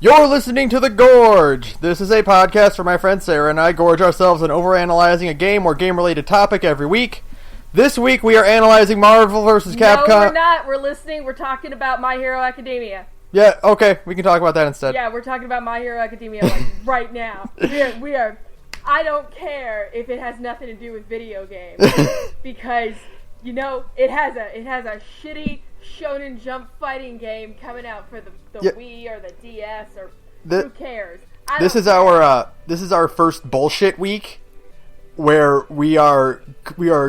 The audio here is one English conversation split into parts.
You're listening to The Gorge. This is a podcast where my friend Sara and I gorge ourselves on overanalyzing a game or game-related topic every week. This week we are analyzing Marvel vs. Capcom. No, we're not. We're listening. We're talking about My Hero Academia. Yeah, okay. We can talk about that instead. Yeah, we're talking about My Hero Academia right now. We are. I don't care if it has nothing to do with video games. Because, you know, it has a shitty Shonen Jump fighting game coming out for the Wii or the DS or who cares? This is our first bullshit week where we are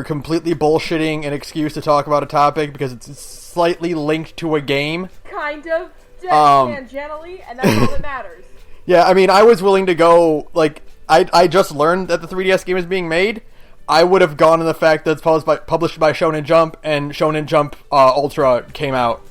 completely bullshitting an excuse to talk about a topic because it's slightly linked to a game. Kind of tangentially, and that's all that matters. Yeah, I mean, I was willing to go, like, I just learned that the 3DS game is being made. I would have gone on the fact that it's published by Shonen Jump, and Shonen Jump Ultra came out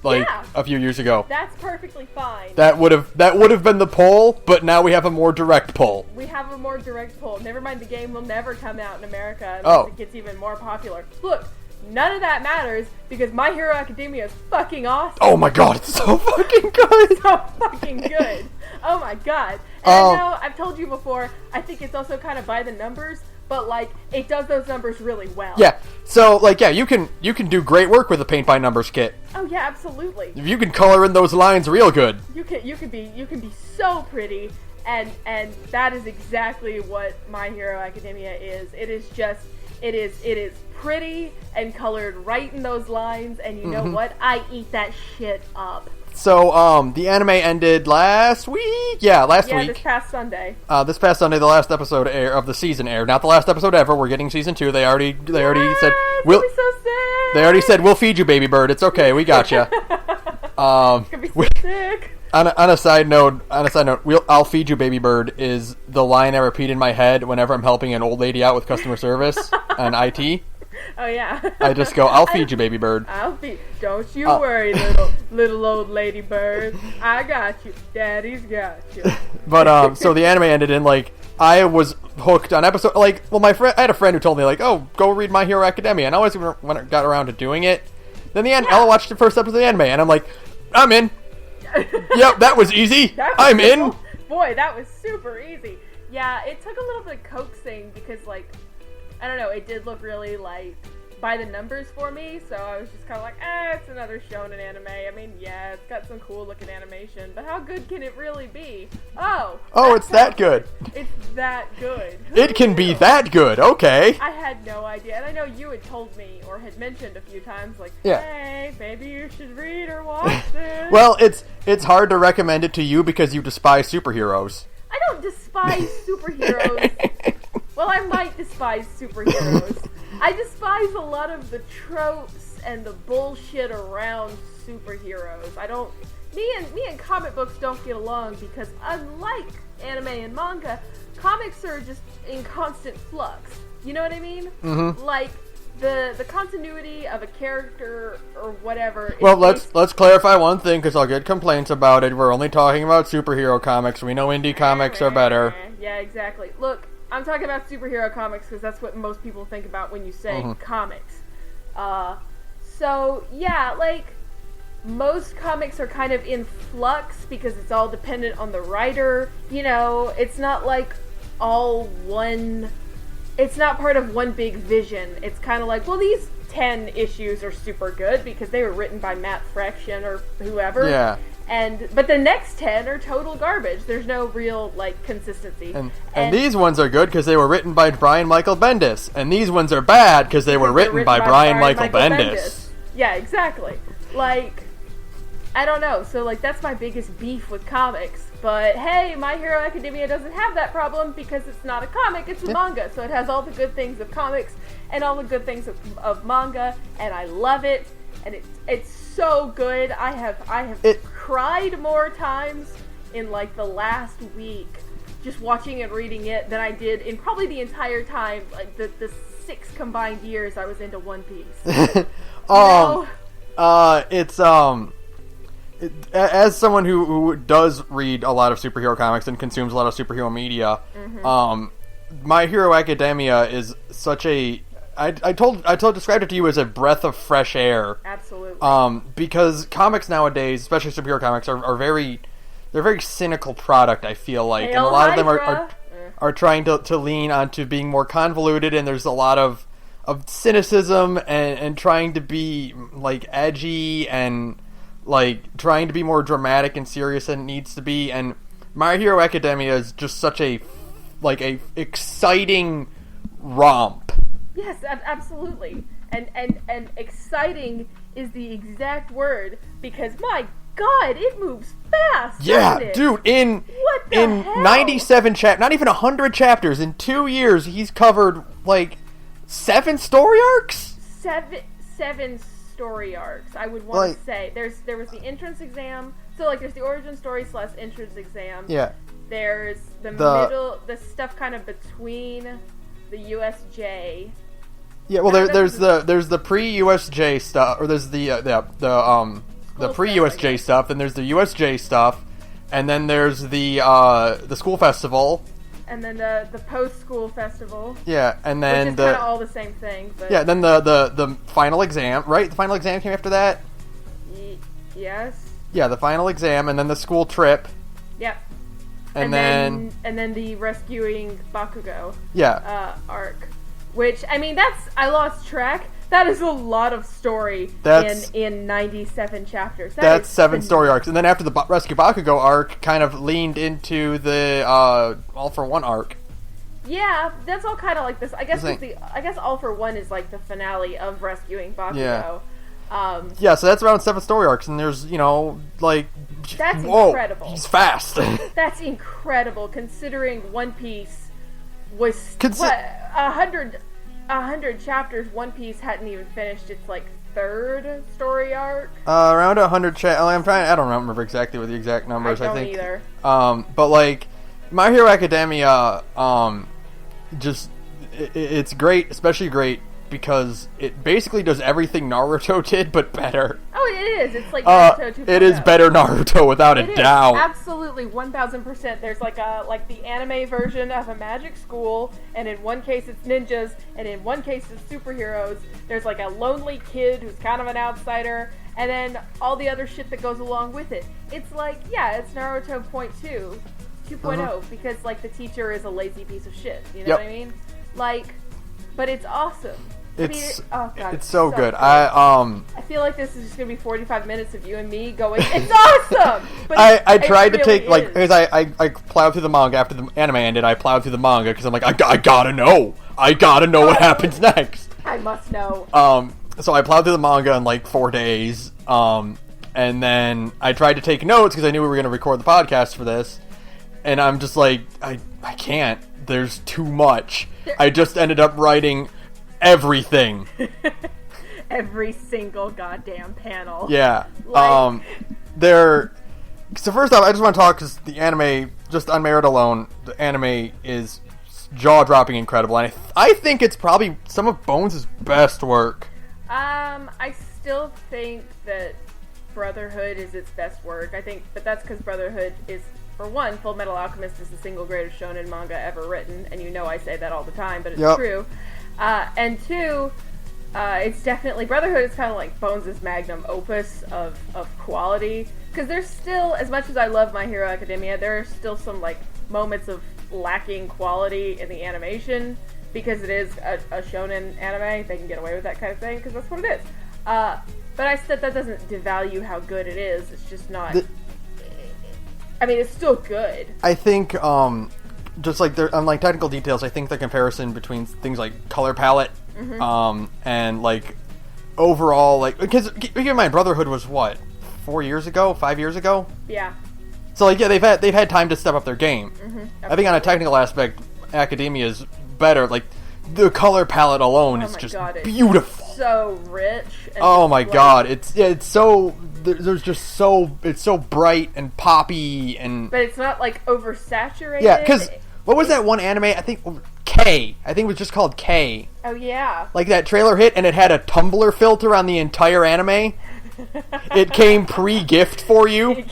a few years ago. That's perfectly fine. That would have been the poll, but now we have a more direct poll. We have a more direct poll. Never mind, the game will never come out in America unless it gets even more popular. Look, none of that matters because My Hero Academia is fucking awesome. Oh my god, it's so fucking good. So fucking good. Oh my god. And I know I've told you before, I think it's also kind of by the numbers. But, like, it does those numbers really well. Yeah. So, like, yeah, you can do great work with a paint by numbers kit. Oh yeah, absolutely. You can color in those lines real good. You can be so pretty, and that is exactly what My Hero Academia is. It is pretty and colored right in those lines, and you know what? I eat that shit up. So, the anime ended last week? Yeah, last week. Yeah, this past Sunday. This past Sunday, the last episode of the season aired. Not the last episode ever. We're getting season 2. They already said we'll be so sick. They already said we'll feed you, baby bird. It's okay. We got you. It's gonna be so sick. On a side note, I'll feed you, baby bird is the line I repeat in my head whenever I'm helping an old lady out with customer service on IT. Oh yeah. I just go, I'll feed you, baby bird. Don't you worry, little old lady bird. I got you. Daddy's got you. But so the anime ended in I was hooked on episode I had a friend who told me oh, go read My Hero Academia, and I always when I got around to doing it. Then I watched the first episode of the anime, and I'm like, I'm in. Yep, that was easy. I'm in. Boy, that was super easy. Yeah, it took a little bit of coaxing because I don't know, it did look really, by the numbers for me, so I was just kind of it's another shonen anime. I mean, yeah, it's got some cool-looking animation, but how good can it really be? Oh, it's that good. It's that good. It can be that good, okay. I had no idea, and I know you had told me, or had mentioned a few times, hey, maybe you should read or watch this. Well, it's hard to recommend it to you because you despise superheroes. I don't despise superheroes. Well, I might despise superheroes. I despise a lot of the tropes and the bullshit around superheroes. Me and comic books don't get along because unlike anime and manga, comics are just in constant flux. You know what I mean? Mm-hmm. The continuity of a character or whatever. Well, let's clarify one thing because I'll get complaints about it. We're only talking about superhero comics. We know indie comics are better. Yeah, exactly. Look, I'm talking about superhero comics because that's what most people think about when you say comics. So yeah, most comics are kind of in flux because it's all dependent on the writer. You know, it's not all one. It's not part of one big vision. It's kind of these 10 issues are super good because they were written by Matt Fraction or whoever. Yeah. But the next 10 are total garbage. There's no real, consistency. And these ones are good because they were written by Brian Michael Bendis. And these ones are bad because they were written by Brian Michael Bendis. Yeah, exactly. I don't know. So, that's my biggest beef with comics. But, hey, My Hero Academia doesn't have that problem because it's not a comic, it's a manga. So it has all the good things of comics and all the good things of manga. And I love it. And it's so good. I have cried more times in the last week just watching and reading it than I did in probably the entire time the 6 combined years I was into One Piece. As someone who does read a lot of superhero comics and consumes a lot of superhero media, My Hero Academia is such a I described it to you as a breath of fresh air. Absolutely. Because comics nowadays, especially superhero comics, are very they're a very cynical product, I feel like. Hail and a lot of them Hydra. are trying to lean onto being more convoluted, and there's a lot of cynicism and trying to be, like, edgy and, like, trying to be more dramatic and serious than it needs to be. And My Hero Academia is just such a exciting romp. Yes, absolutely. And exciting is the exact word, because my God, it moves fast. Yeah, doesn't it? dude, What the hell? 97 not even 100 chapters, in 2 years, he's covered, like, 7 story arcs? Seven story arcs, I would want to say. There was the entrance exam, so, like, there's the origin story / entrance exam. Yeah. There's the middle, the stuff kind of between the USJ. Yeah, well, there's the pre-USJ stuff, or there's the pre-USJ stuff, and there's the USJ stuff, and then there's the school festival. And then the post-school festival. Yeah, and then which is kind of all the same thing. But yeah, then the final exam, right? The final exam came after that? Yes. Yeah, the final exam, and then the school trip. Yep. And then the rescuing Bakugo arc. Which, I mean, I lost track. That is a lot of story in 97 chapters. That's 7 story arcs. And then after the Rescue Bakugo arc, kind of leaned into the All for One arc. Yeah, that's all kind of like this. I guess All for One is like the finale of rescuing Bakugo. Yeah. So that's around 7 story arcs, and there's, like... That's incredible. He's fast. That's incredible, considering One Piece was... 100 chapters, One Piece hadn't even finished its, like, 3rd story arc. Around 100 I don't remember exactly what the exact numbers, I think. Either. But, like, My Hero Academia, it's great, especially great, because it basically does everything Naruto did, but better. Oh, it is. It's like Naruto 2.0. It is better Naruto, without a doubt. Absolutely, 1000%. There's like the anime version of a magic school, and in one case it's ninjas, and in one case it's superheroes. There's like a lonely kid who's kind of an outsider, and then all the other shit that goes along with it. It's like, yeah, it's Naruto 2.0, because like the teacher is a lazy piece of shit. You know what I mean? Like, but it's awesome. It's God, it's so good. I feel like this is just gonna be 45 minutes of you and me going, it's awesome! But I tried to take, like, because I plowed through the manga after the anime ended. I plowed through the manga because I'm like, I gotta know what happens next. I must know. So I plowed through the manga in like 4 days. And then I tried to take notes because I knew we were gonna record the podcast for this. And I'm just like, I can't. There's too much. I just ended up writing everything. Every single goddamn panel. Yeah. Like... So first off, I just want to talk, because the anime, just on merit alone, the anime is jaw-dropping incredible, and I think it's probably some of Bones' best work. I still think that Brotherhood is its best work. But that's because Brotherhood is, for one, Full Metal Alchemist is the single greatest shonen manga ever written, and you know I say that all the time, but it's true. And 2, it's definitely... Brotherhood is kind of like Bones' magnum opus of quality. Because there's still, as much as I love My Hero Academia, there are still some, like, moments of lacking quality in the animation. Because it is a shonen anime, they can get away with that kind of thing, because that's what it is. But I said that doesn't devalue how good it is. It's just not... I mean, it's still good. I think, just like on like technical details, I think the comparison between things like color palette, and like overall, like, because keep in mind, Brotherhood was what, 4 years ago, 5 years ago? Yeah. So like, yeah, they've had time to step up their game. I think on a technical aspect, Academia is better. Like, the color palette alone is just beautiful. It's so rich. And oh my god, it's so. It's so bright and poppy and... But it's not, like, oversaturated. Yeah, because... What was that one anime? I think K. I think it was just called K. Oh, yeah. Like, that trailer hit, and it had a Tumblr filter on the entire anime. It came pre-gift for you.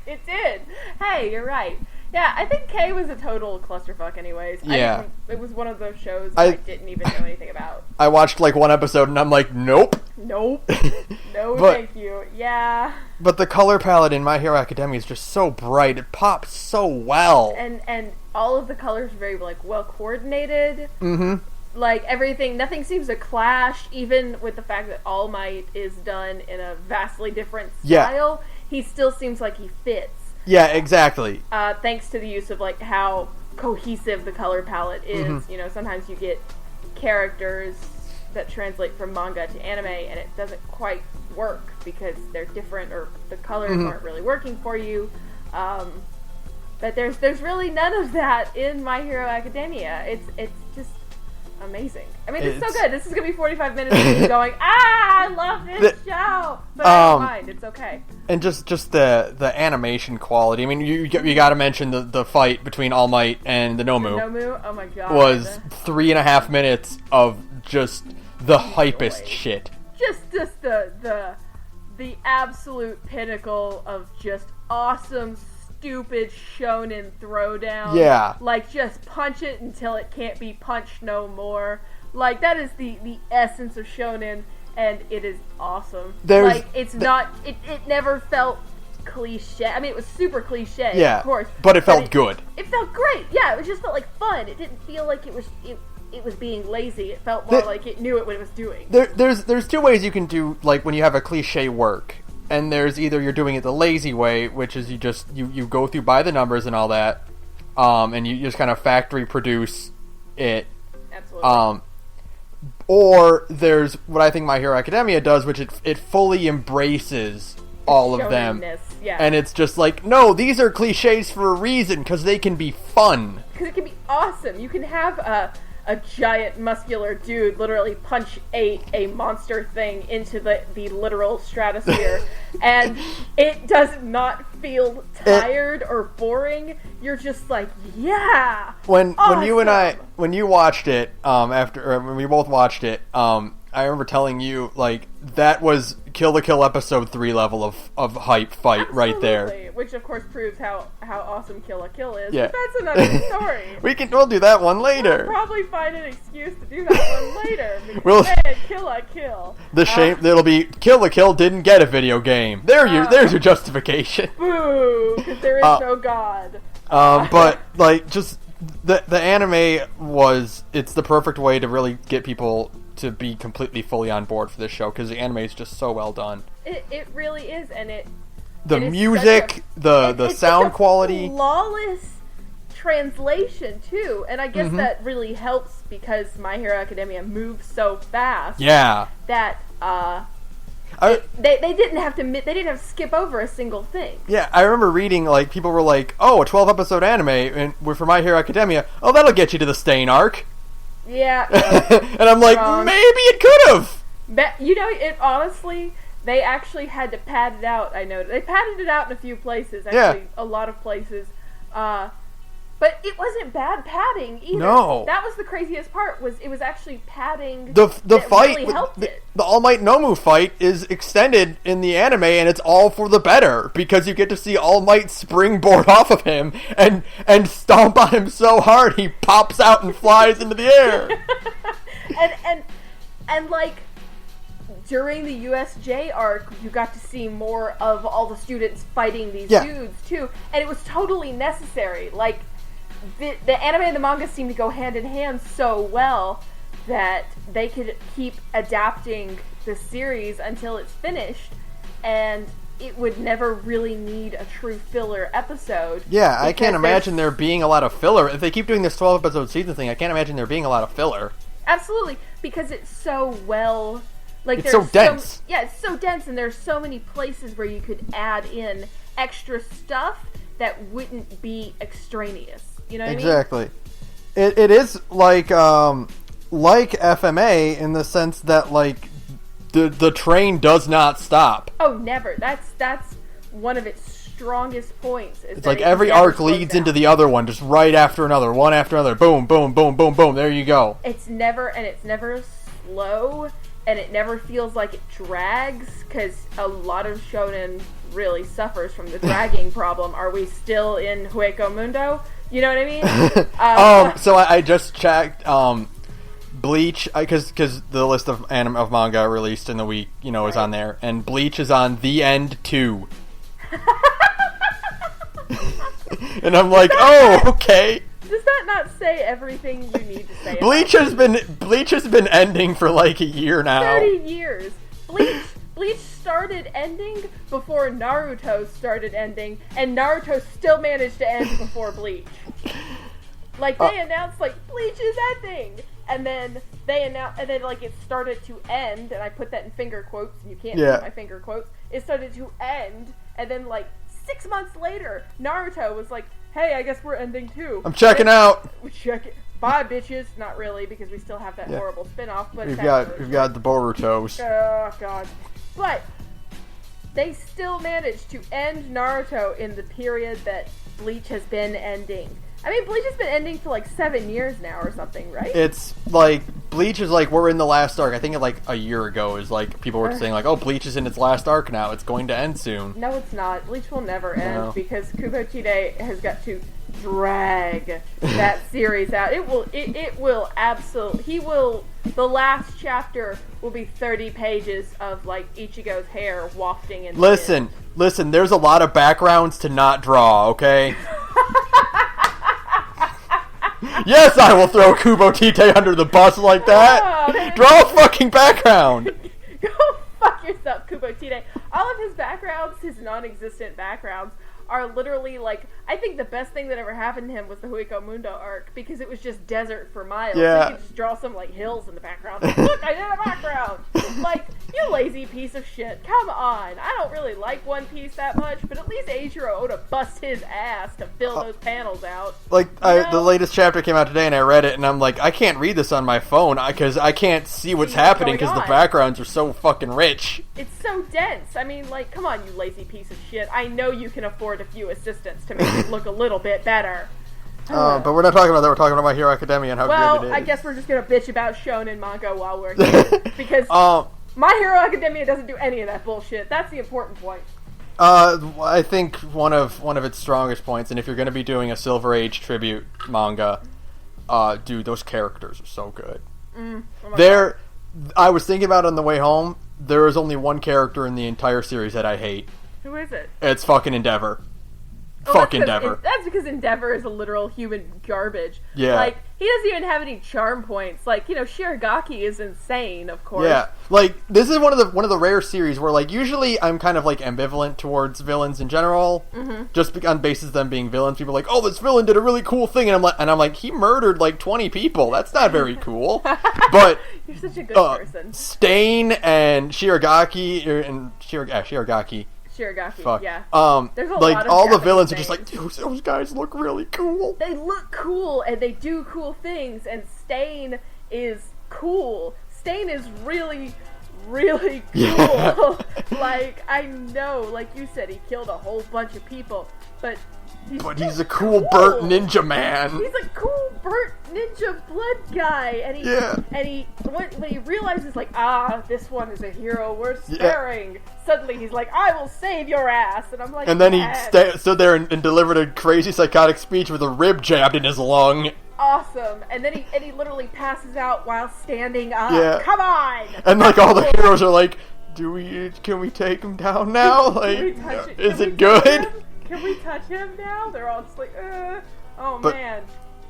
It did. Hey, you're right. Yeah, I think K was a total clusterfuck anyways. Yeah. It was one of those shows I didn't even know anything about. I watched like one episode and I'm like, nope. Nope. No, But- thank you. Yeah. But the color palette in My Hero Academia is just so bright. It pops so well. And all of the colors are very, like, well coordinated. Mm-hmm. Like, everything, nothing seems to clash, even with the fact that All Might is done in a vastly different style. Yeah. He still seems like he fits. Yeah, exactly. Thanks to the use of, like, how cohesive the color palette is. Mm-hmm. You know, sometimes you get characters that translate from manga to anime, and it doesn't quite work because they're different or the colors aren't really working for you. But there's really none of that in My Hero Academia. It's just amazing. I mean, it's so good. This is going to be 45 minutes of me going, I love this show! But I don't mind. It's okay. And just the animation quality. I mean, you got to mention the fight between All Might and the Nomu. Nomu? Oh my god. Was 3.5 minutes of just the hypest shit. Just the absolute pinnacle of just awesome, stupid shonen throwdown. Yeah. Like, just punch it until it can't be punched no more. Like, that is the essence of shonen, and it is awesome. Like, it's not... It never felt cliche. I mean, it was super cliche, yeah, of course. But it felt good. It felt great. Yeah, it just felt like fun. It didn't feel like it was being lazy. It felt more like it knew what it was doing. There's two ways you can do, like, when you have a cliche work. And there's either you're doing it the lazy way, which is you go through by the numbers and all that, and you just kind of factory produce it. Absolutely. Or there's what I think My Hero Academia does, which it fully embraces all of them. Yeah. And it's just like, no, these are cliches for a reason, because they can be fun. Because it can be awesome. You can have a giant muscular dude literally punch a monster thing into the literal stratosphere, and it does not feel tired or boring. You're just like, yeah. When awesome. when you watched it, when we both watched it, I remember telling you, like, that was Kill la Kill episode 3 level of hype fight. Absolutely. Right there. Which of course proves how awesome Kill la Kill is. Yeah. But that's another story. We'll do that one later. We'll probably find an excuse to do that one later. Because, man, Kill la Kill. The shame it'll be Kill la Kill didn't get a video game. There's your justification. Boo! Because there is no god. But like, just the anime it's the perfect way to really get people to be completely fully on board for this show, because the anime is just so well done. It really is, and the music, the sound quality, flawless translation too, and I guess that really helps because My Hero Academia moves so fast. Yeah. That they didn't have to skip over a single thing. Yeah, I remember reading, like, people were like, "Oh, a 12 episode anime and for My Hero Academia. Oh, that'll get you to the Stain arc." Yeah. And I'm like, maybe it could have. You know, it honestly, they actually had to pad it out. I know they padded it out in a few places. Actually, a lot of places. But it wasn't bad padding either. No. That was the craziest part. It was actually padding. The that fight, really helped it. The All Might Nomu fight is extended in the anime, and it's all for the better, because you get to see All Might springboard off of him and stomp on him so hard he pops out and flies into the air. and like during the USJ arc, you got to see more of all the students fighting these dudes too, and it was totally necessary. Like the anime and the manga seem to go hand in hand so well that they could keep adapting the series until it's finished, and it would never really need a true filler episode. Yeah, I can't imagine there being a lot of filler. If they keep doing this 12 episode season thing, I can't imagine there being a lot of filler. Absolutely, because it's so well... Like, it's so dense. It's so dense, and there's so many places where you could add in extra stuff that wouldn't be extraneous. You know what I mean? Exactly. It is like FMA in the sense that, like, the train does not stop. Oh, never. That's one of its strongest points. It's like every arc leads into the other one, just right after another, one after another. Boom, boom, boom, boom, boom. There you go. It's never slow. and it never feels like it drags, because a lot of shonen really suffers from the dragging problem. Are we still in Hueco Mundo? You know what I mean? So I just checked Bleach, because the list of manga released in the week, is on there, and Bleach is on The End 2. And I'm like, oh, okay. Does that not say everything you need to say? Bleach has been ending for like a year now. 30 years. Bleach started ending before Naruto started ending, and Naruto still managed to end before Bleach. Like, they announced, like, Bleach is ending! And then like, it started to end, and I put that in finger quotes, and you can't see my finger quotes. It started to end, and then, like, 6 months later, Naruto was like, hey, I guess we're ending too. I'm checking out. We check it. Bye, bitches. Not really, because we still have that horrible spin-off. But we've got the Borutos. Oh, God. But they still managed to end Naruto in the period that Bleach has been ending. I mean, Bleach has been ending for like 7 years now or something, right? It's like, Bleach is like, we're in the last arc. I think like a year ago is like, people were saying like, oh, Bleach is in its last arc now. It's going to end soon. No, it's not. Bleach will never end because Kubo Chide has got to drag that series out. It will absolutely, the last chapter will be 30 pages of like Ichigo's hair wafting in the wind. Listen, there's a lot of backgrounds to not draw, okay? Yes, I will throw Kubo Tite under the bus like that. Oh, draw a fucking background. Go fuck yourself, Kubo Tite. All of his backgrounds, his non-existent backgrounds, are literally like, I think the best thing that ever happened to him was the Hueco Mundo arc, because it was just desert for miles. Yeah. So you could just draw some like hills in the background. Like, look, I did a background. Like, you lazy piece of shit. Come on. I don't really like One Piece that much, but at least Eiichiro Oda bust his ass to fill those panels out. Like, the latest chapter came out today, and I read it, and I'm like, I can't read this on my phone, because I can't see what's happening, because the backgrounds are so fucking rich. It's so dense. I mean, like, come on, you lazy piece of shit. I know you can afford a few assistants to make it look a little bit better. But we're not talking about that. We're talking about My Hero Academia and how good it is. Well, I guess we're just going to bitch about shonen manga while we're here. Because My Hero Academia doesn't do any of that bullshit. That's the important point. I think one of its strongest points, and if you're going to be doing a Silver Age tribute manga, dude, those characters are so good. I was thinking about it on the way home, there is only one character in the entire series that I hate. Who is it? It's fucking Endeavor. Endeavor. That's because Endeavor is a literal human garbage. Yeah. Like, he doesn't even have any charm points. Like, Shiragaki is insane, of course. Yeah. Like, this is one of the rare series where, like, usually I'm kind of, like, ambivalent towards villains in general. Mm-hmm. Just on basis of them being villains. People are like, oh, this villain did a really cool thing. And I'm like, he murdered, like, 20 people. That's not very cool. But you're such a good person. Stain and Shiragaki, Shiragaki. Shiragaki, fuck. Yeah. There's like, all the villains are just like, dude, those guys look really cool. They look cool, and they do cool things, and Stain is cool. Stain is really, really cool. Yeah. Like, I know, like you said, he killed a whole bunch of people, but he's a cool burnt ninja man. He's a cool burnt ninja blood guy, and when he realizes, like, this one is a hero worth sparing, suddenly he's like, I will save your ass, and I'm like, and then he stood there and delivered a crazy psychotic speech with a rib jabbed in his lung. Awesome, and then he literally passes out while standing up. Yeah. Come on! And like all the heroes are like, can we take him down now? Like, is it good? Can we touch him now? They're all just like, man.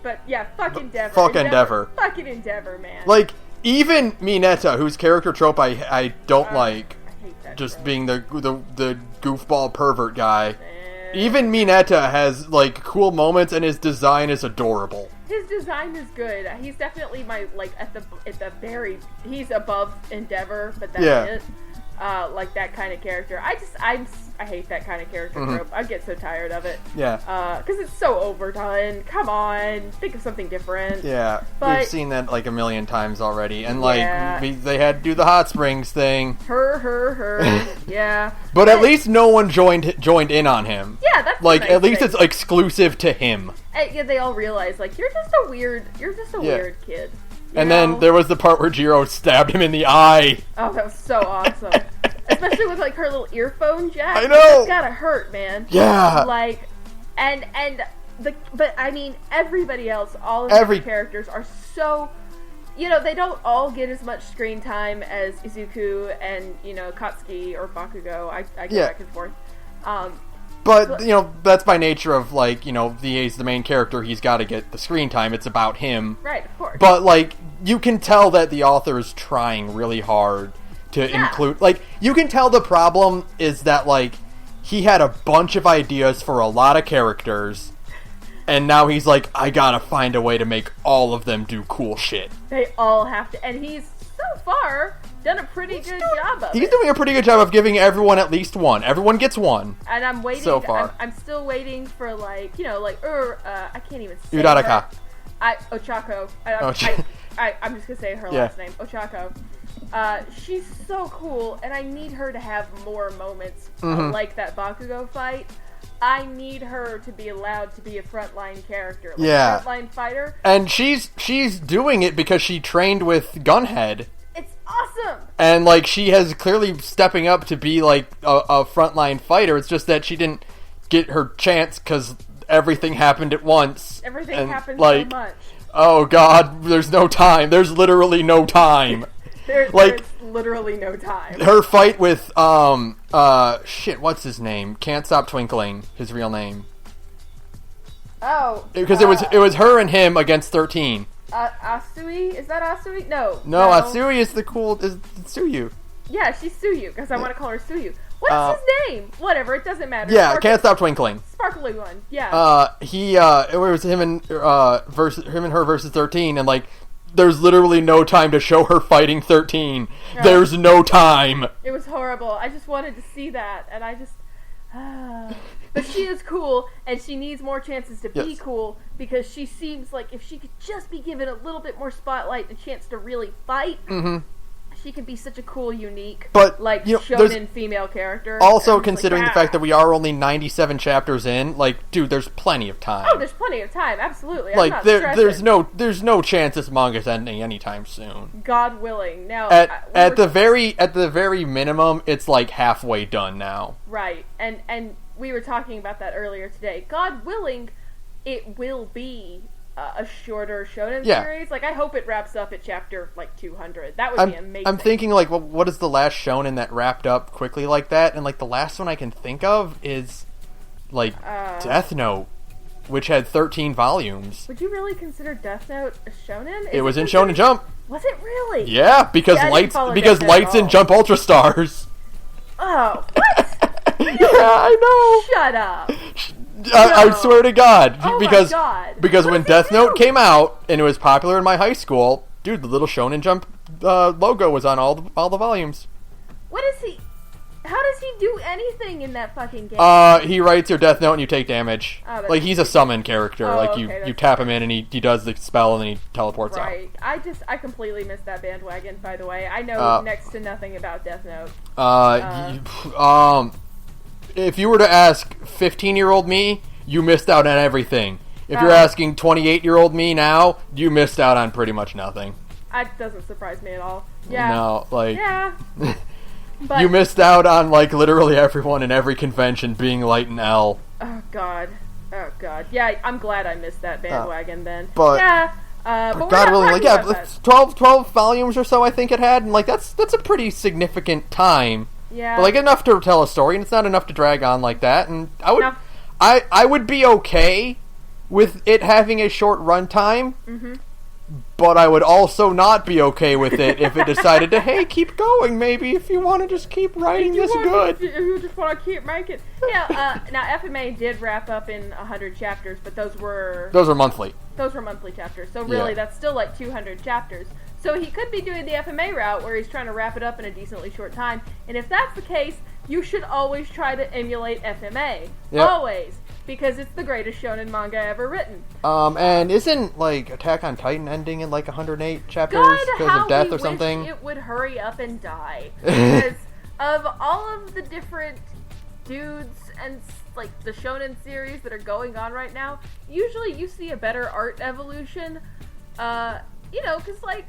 But yeah, fuck Endeavor. Fuck Endeavor. Fucking Endeavor, man. Like, even Mineta, whose character trope I don't like, I hate that just trope. being the goofball pervert guy. Even Mineta has, like, cool moments, and his design is adorable. His design is good. He's definitely at the very, he's above Endeavor, but that's it. Like that kind of character. I hate that kind of character trope. I get so tired of it. Yeah. Because it's so overdone. Come on, think of something different. Yeah. We've seen that like a million times already, and they had to do the hot springs thing. Her. Yeah. But at least no one joined in on him. Yeah, that's like nice at least thing. It's exclusive to him. Yeah, they all realize like you're just a weird kid. And then there was the part where Jiro stabbed him in the eye. Oh, that was so awesome. Especially with, like, her little earphone jack. I know! It's gotta hurt, man. Yeah! Like, but I mean, everybody else, all of the characters are so... You know, they don't all get as much screen time as Izuku and, you know, Katsuki or Bakugo. I go back and forth. But, you know, that's by nature of, like, you know, he's the main character, he's got to get the screen time, it's about him. Right, of course. But, like, you can tell that the author is trying really hard to include... Like, you can tell the problem is that, like, he had a bunch of ideas for a lot of characters... And now he's like, I gotta find a way to make all of them do cool shit. They all have to. And he's, so far, done a pretty good job of it. He's doing a pretty good job of giving everyone at least one. Everyone gets one. And I'm waiting. So far. I'm still waiting for, like, you know, like, I can't even say Uraraka. Ochako. I'm just gonna say her last name. Ochako. She's so cool, and I need her to have more moments like that Bakugo fight. I need her to be allowed to be a frontline character, like a frontline fighter. And she's doing it because she trained with Gunhead. It's awesome! And, like, she has clearly stepping up to be, like, a frontline fighter. It's just that she didn't get her chance because everything happened at once. Everything happened so much. Oh, God, there's no time. There's literally no time. There's literally no time. Her fight with, what's his name? Can't Stop Twinkling, his real name. Oh. Because it was her and him against 13. Asui? Is that Asui? No. No, Asui is Tsuyu. Yeah, she's Tsuyu, because I want to call her Tsuyu. What's his name? Whatever, it doesn't matter. Yeah, Can't Stop Twinkling. Sparkly one, yeah. It was him and her versus 13, and, like, there's literally no time to show her fighting 13. No. There's no time. It was horrible. I just wanted to see that, and I just... But she is cool, and she needs more chances to be cool, because she seems like if she could just be given a little bit more spotlight and a chance to really fight, she could be such a cool, unique, shonen female character. Also, considering the fact that we are only 97 chapters in, like, dude, there's plenty of time. Oh, there's plenty of time, absolutely. Like, there's no chance this manga's ending anytime soon. God willing. Now, at the very minimum, it's like halfway done now. Right, and we were talking about that earlier today. God willing, it will be a shorter shonen series. Like, I hope it wraps up at chapter, 200. That would be amazing. I'm thinking, like, what is the last shonen that wrapped up quickly like that? And, like, the last one I can think of is, like, Death Note, which had 13 volumes. Would you really consider Death Note a shonen? It was in Shonen Jump. Was it really? Yeah, because Lights and Jump Ultra Stars. Oh, what? Yeah, I know. Shut up. I swear to God. Oh because, my God. Because when Death Note came out, and it was popular in my high school, dude, the little Shonen Jump logo was on all the volumes. What is he... How does he do anything in that fucking game? He writes your Death Note and you take damage. Oh, like, he's a summon character. Oh, like, okay, you tap him in and he does the spell and then he teleports out. Right. I completely missed that bandwagon, by the way. I know next to nothing about Death Note. If you were to ask 15-year-old me, you missed out on everything. If you're asking 28-year-old me now, you missed out on pretty much nothing. That doesn't surprise me at all. Yeah. No, like... Yeah. But, you missed out on, like, literally everyone in every convention being Light and L. Oh, God. Oh, God. Yeah, I'm glad I missed that bandwagon then. But... Yeah. But God willing, like, yeah, 12 volumes or so I think it had, and, like, that's a pretty significant time. Yeah. But, like, enough to tell a story, and it's not enough to drag on like that, and I would be okay with it having a short runtime, but I would also not be okay with it if it decided to, hey, keep going, maybe, if you want to just keep writing this good. If you just want to keep making... Yeah, now, FMA did wrap up in 100 chapters, but those were monthly. Those were monthly chapters, so really, that's still, like, 200 chapters. So he could be doing the FMA route, where he's trying to wrap it up in a decently short time, and if that's the case, you should always try to emulate FMA. Yep. Always. Because it's the greatest shonen manga ever written. And isn't, like, Attack on Titan ending in, like, 108 chapters because of death or something? Wish it would hurry up and die. Because of all of the different dudes and, like, the shonen series that are going on right now, usually you see a better art evolution you know, because, like,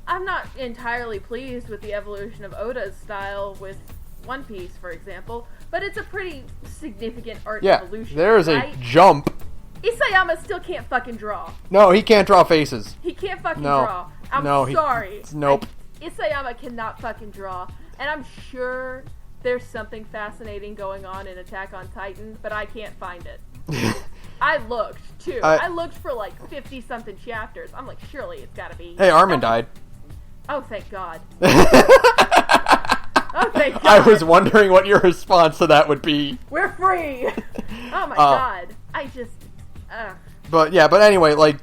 I'm not entirely pleased with the evolution of Oda's style with One Piece, for example, but it's a pretty significant art evolution. There's right? a jump. Isayama still can't fucking draw. No, he can't draw faces. He can't fucking draw. I'm sorry. Nope. Isayama cannot fucking draw, and I'm sure there's something fascinating going on in Attack on Titan, but I can't find it. I looked, too. I looked for, like, 50-something chapters. I'm like, surely it's gotta be... Hey, Armin died. Oh, thank God. Oh, thank God. I was wondering what your response to that would be. We're free! Oh, my God. I just... But anyway, like,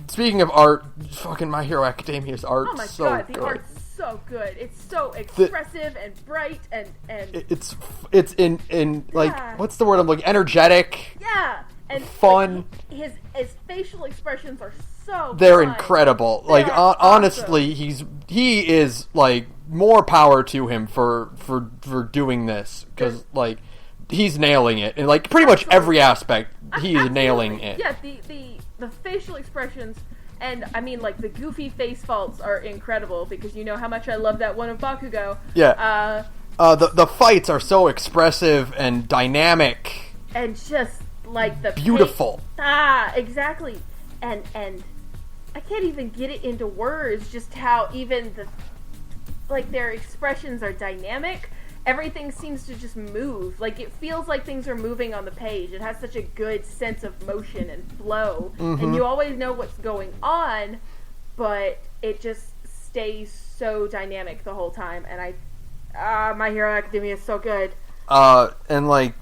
speaking of art, fucking My Hero Academia's art is so God, good. The art's so good. It's so expressive and bright and... It's in like, what's the word I'm looking... Energetic. Yeah. And fun. Like, his facial expressions are so They're fun. Incredible. They're like, honestly, he is, like, more power to him for doing this. Because, like, he's nailing it. And, like, pretty much every aspect, he is nailing it. Yeah, the facial expressions, and, I mean, like, the goofy face faults are incredible, because you know how much I love that one of Bakugo. Yeah. The fights are so expressive and dynamic. And just, like, the... Beautiful. Exactly. And I can't even get it into words, just how even their expressions are dynamic. Everything seems to just move. Like, it feels like things are moving on the page. It has such a good sense of motion and flow. Mm-hmm. And you always know what's going on, but it just stays so dynamic the whole time. And My Hero Academia is so good. And, like,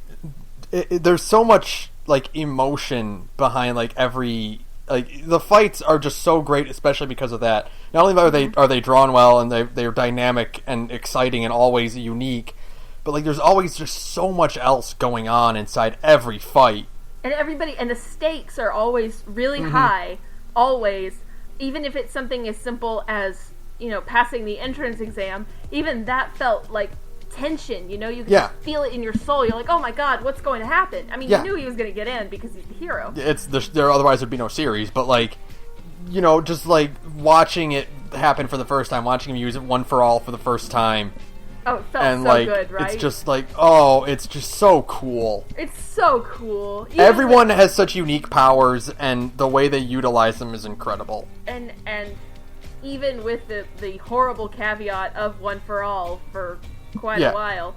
there's so much, like, emotion behind, like, every... Like, the fights are just so great, especially because of that. Not only are they drawn well, and they're dynamic and exciting and always unique, but, like, there's always just so much else going on inside every fight. And the stakes are always really high, always. Even if it's something as simple as, you know, passing the entrance exam, even that felt like tension, you know? You could just feel it in your soul. You're like, oh my God, what's going to happen? I mean, you knew he was going to get in because he's the hero. There otherwise there'd be no series, but, like, you know, just, like, watching it happen for the first time, watching him use it one for all for the first time. Oh, it felt and, so like, good, right? It's just like, oh, it's just so cool. It's so cool. Everyone has such unique powers, and the way they utilize them is incredible. And even with the horrible caveat of one for all for quite a while,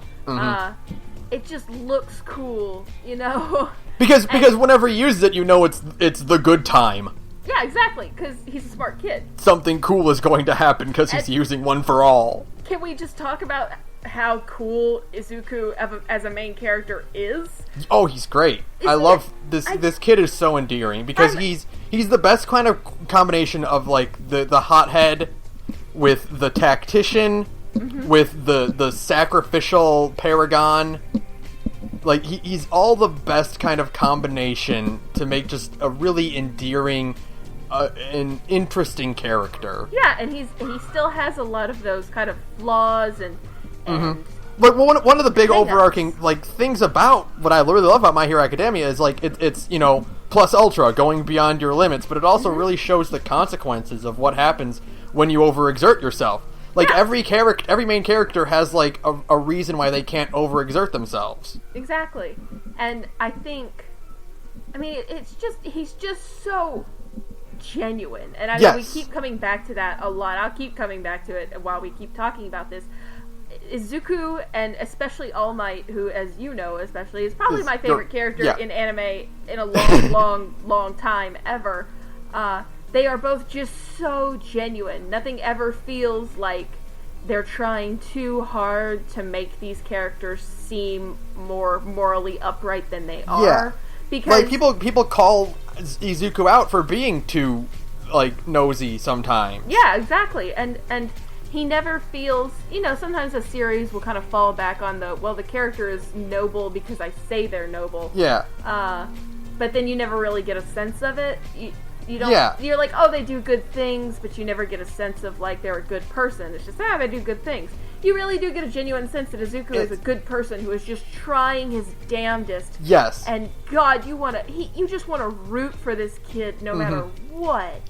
it just looks cool, you know? Because whenever he uses it, you know it's the good time. Yeah, exactly, because he's a smart kid. Something cool is going to happen because he's using one for all. Can we just talk about how cool Izuku as a main character is? I love this. This kid is so endearing because he's the best kind of combination of, like, the hothead with the tactician, with the sacrificial paragon. Like, he's all the best kind of combination to make just a really endearing, an interesting character. Yeah, and he still has a lot of those kind of flaws and But one of the big overarching, like, things about what I really love about My Hero Academia is, like, it's, you know, plus ultra, going beyond your limits, but it also really shows the consequences of what happens when you overexert yourself. Like, every main character has, like, a reason why they can't overexert themselves. Exactly. And I think, I mean, he's just so genuine. And I mean, we keep coming back to that a lot. I'll keep coming back to it while we keep talking about this. Izuku, and especially All Might, who, as you know, especially, is probably my favorite character in anime in a long time ever. They are both just so genuine. Nothing ever feels like they're trying too hard to make these characters seem more morally upright than they are. Yeah. Because, like, people call Izuku out for being too, like, nosy sometimes. Yeah, exactly. And he never feels, you know, sometimes a series will kind of fall back on the character is noble because I say they're noble. Yeah. But then you never really get a sense of it. You don't, you're like, oh, they do good things, but you never get a sense of, like, they're a good person. It's just, they do good things. you really do get a genuine sense that Izuku is a good person who is just trying his damnedest. Yes. And God, you just want to root for this kid no matter what.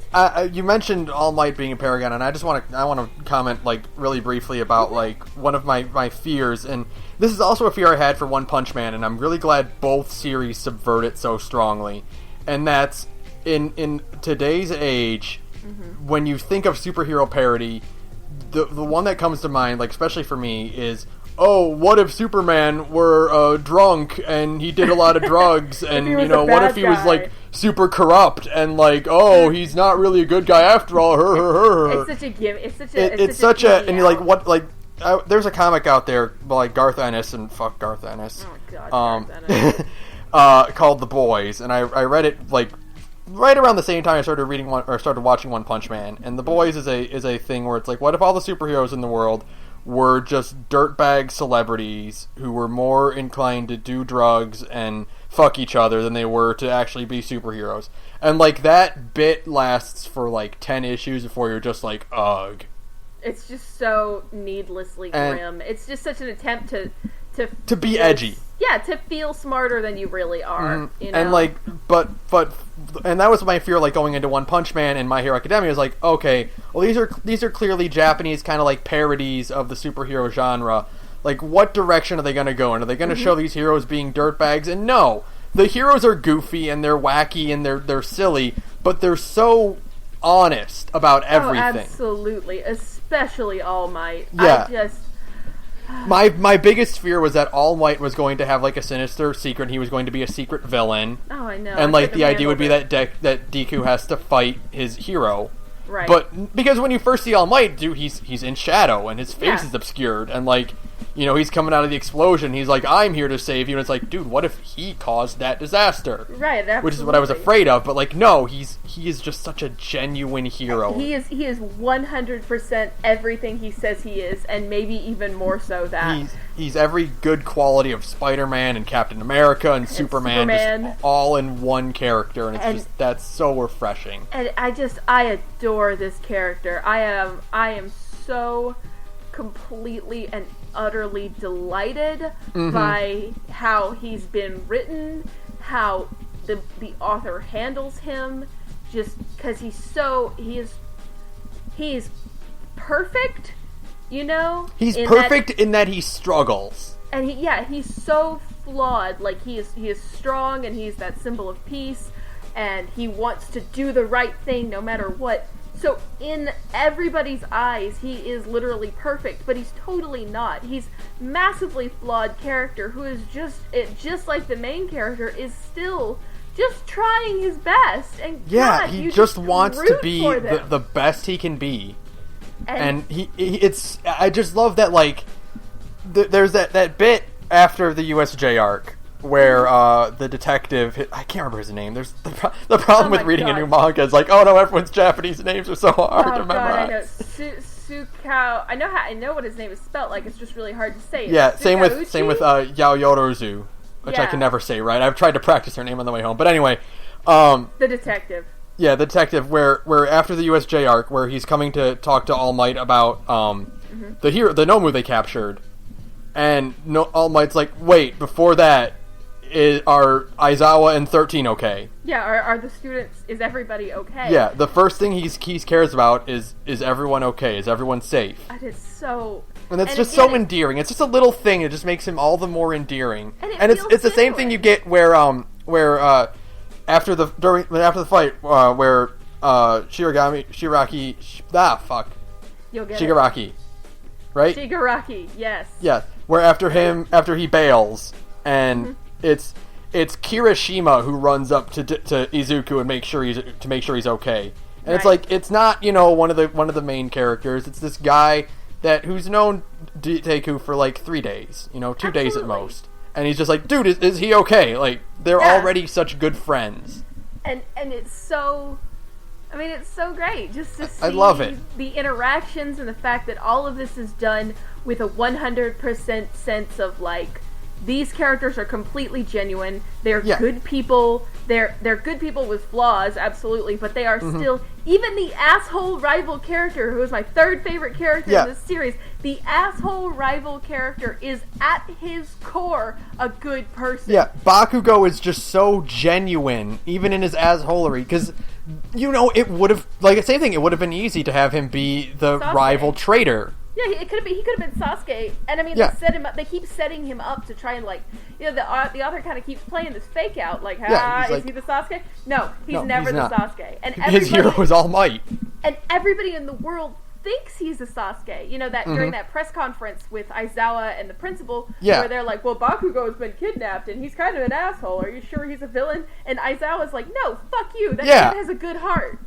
You mentioned All Might being a paragon, and I want to comment like really briefly about like one of my fears, and this is also a fear I had for One Punch Man, and I'm really glad both series subvert it so strongly, and that's in today's age, when you think of superhero parody, the one that comes to mind, like especially for me, is, oh, what if Superman were drunk and he did a lot of drugs, and what if he was like super corrupt and like, oh, he's not really a good guy after all. It's such a gimmick. It's such a and you're like, what, like. There's a comic out there by like Garth Ennis, and fuck Garth Ennis. Oh God, Garth Ennis. Called The Boys, and I read it like right around the same time I started watching One Punch Man. And The Boys is a thing where it's like, what if all the superheroes in the world were just dirtbag celebrities who were more inclined to do drugs and fuck each other than they were to actually be superheroes? And like that bit lasts for like 10 issues before you're just like, ugh. It's just so needlessly grim. It's just such an attempt to be edgy. Yeah, to feel smarter than you really are. You know? And like, but that was my fear, like going into One Punch Man and My Hero Academia. Was like, okay, well these are clearly Japanese kind of like parodies of the superhero genre. Like, what direction are they going to go in? Are they going to show these heroes being dirtbags? And no, the heroes are goofy and they're wacky and they're silly, but they're so honest about everything. Oh, absolutely, especially All Might. Yeah. My biggest fear was that All Might was going to have like a sinister secret. He was going to be a secret villain. Oh, I know. And like the idea would be that Deku has to fight his hero. Right. But because when you first see All Might, dude, he's in shadow and his face is obscured, and like, he's coming out of the explosion. He's like, I'm here to save you. And it's like, dude, what if he caused that disaster? Right, absolutely. Which is what I was afraid of. But like, no, he is just such a genuine hero. He is 100% everything he says he is, and maybe even more so that. He's every good quality of Spider-Man and Captain America and Superman. Just all in one character, and it's that's so refreshing. And I adore this character. I am so completely and utterly delighted by how he's been written, how the author handles him, just because he is perfect, He's perfect in that he struggles. And he's so flawed. Like, he is strong, and he's that symbol of peace, and he wants to do the right thing no matter what. So in everybody's eyes, he is literally perfect, but he's totally not. He's massively flawed character who is just like the main character, is still just trying his best. And God, he just wants to be the best he can be. And I just love that, like, there's that bit after the USJ arc where the detective, I can't remember his name. There's the problem with reading a new manga is like, oh no, everyone's Japanese names are so hard to memorize. Sukao. I know what his name is spelled. Like, it's just really hard to say. Yeah, same with Yaoyorozu, which I can never say right. I've tried to practice her name on the way home, but anyway, the detective. Yeah, the detective. Where after the USJ arc, where he's coming to talk to All Might about the Nomu they captured, and All Might's like, wait, before that. Are Aizawa and 13 okay? Yeah, are the students, is everybody okay? Yeah, the first thing he cares about is everyone okay? Is everyone safe? That is so... And it's just so endearing. It's just a little thing. It just makes him all the more endearing. And it's the same thing you get where after the fight where Shigaraki, right? Shigaraki, yes. Yeah, where after he bails and it's Kirishima who runs up to Izuku and make sure he's okay. And it's like, it's not, one of the main characters. It's this guy who's known Deku for like 3 days, 2 days at most. And he's just like, dude, is he okay? Like, they're already such good friends. And it's so... I mean, it's so great just to see I love it. The interactions and the fact that all of this is done with a 100% sense of, like, these characters are completely genuine. They're Yeah. good people. They're good people with flaws, absolutely, but they are still, even the asshole rival character, who is my third favorite character in this series, the asshole rival character is at his core a good person. Yeah, Bakugo is just so genuine, even in his assholery, because, you know, it would have, like, same thing, it would have been easy to have him be the Sasuke. rival traitor. Yeah, he could have been Sasuke, and I mean, Yeah. they set him up. They keep setting him up to try and, like, you know, the author kind of keeps playing this fake out, like, Yeah, is he the Sasuke? No, he's No, never he's the not. Sasuke. And His hero is All Might. and everybody in the world thinks he's a Sasuke. You know, that during that press conference with Aizawa and the principal, Yeah. where they're like, well, Bakugo's been kidnapped, and he's kind of an asshole. Are you sure he's a villain? And Aizawa's like, no, fuck you. That Yeah. kid has a good heart.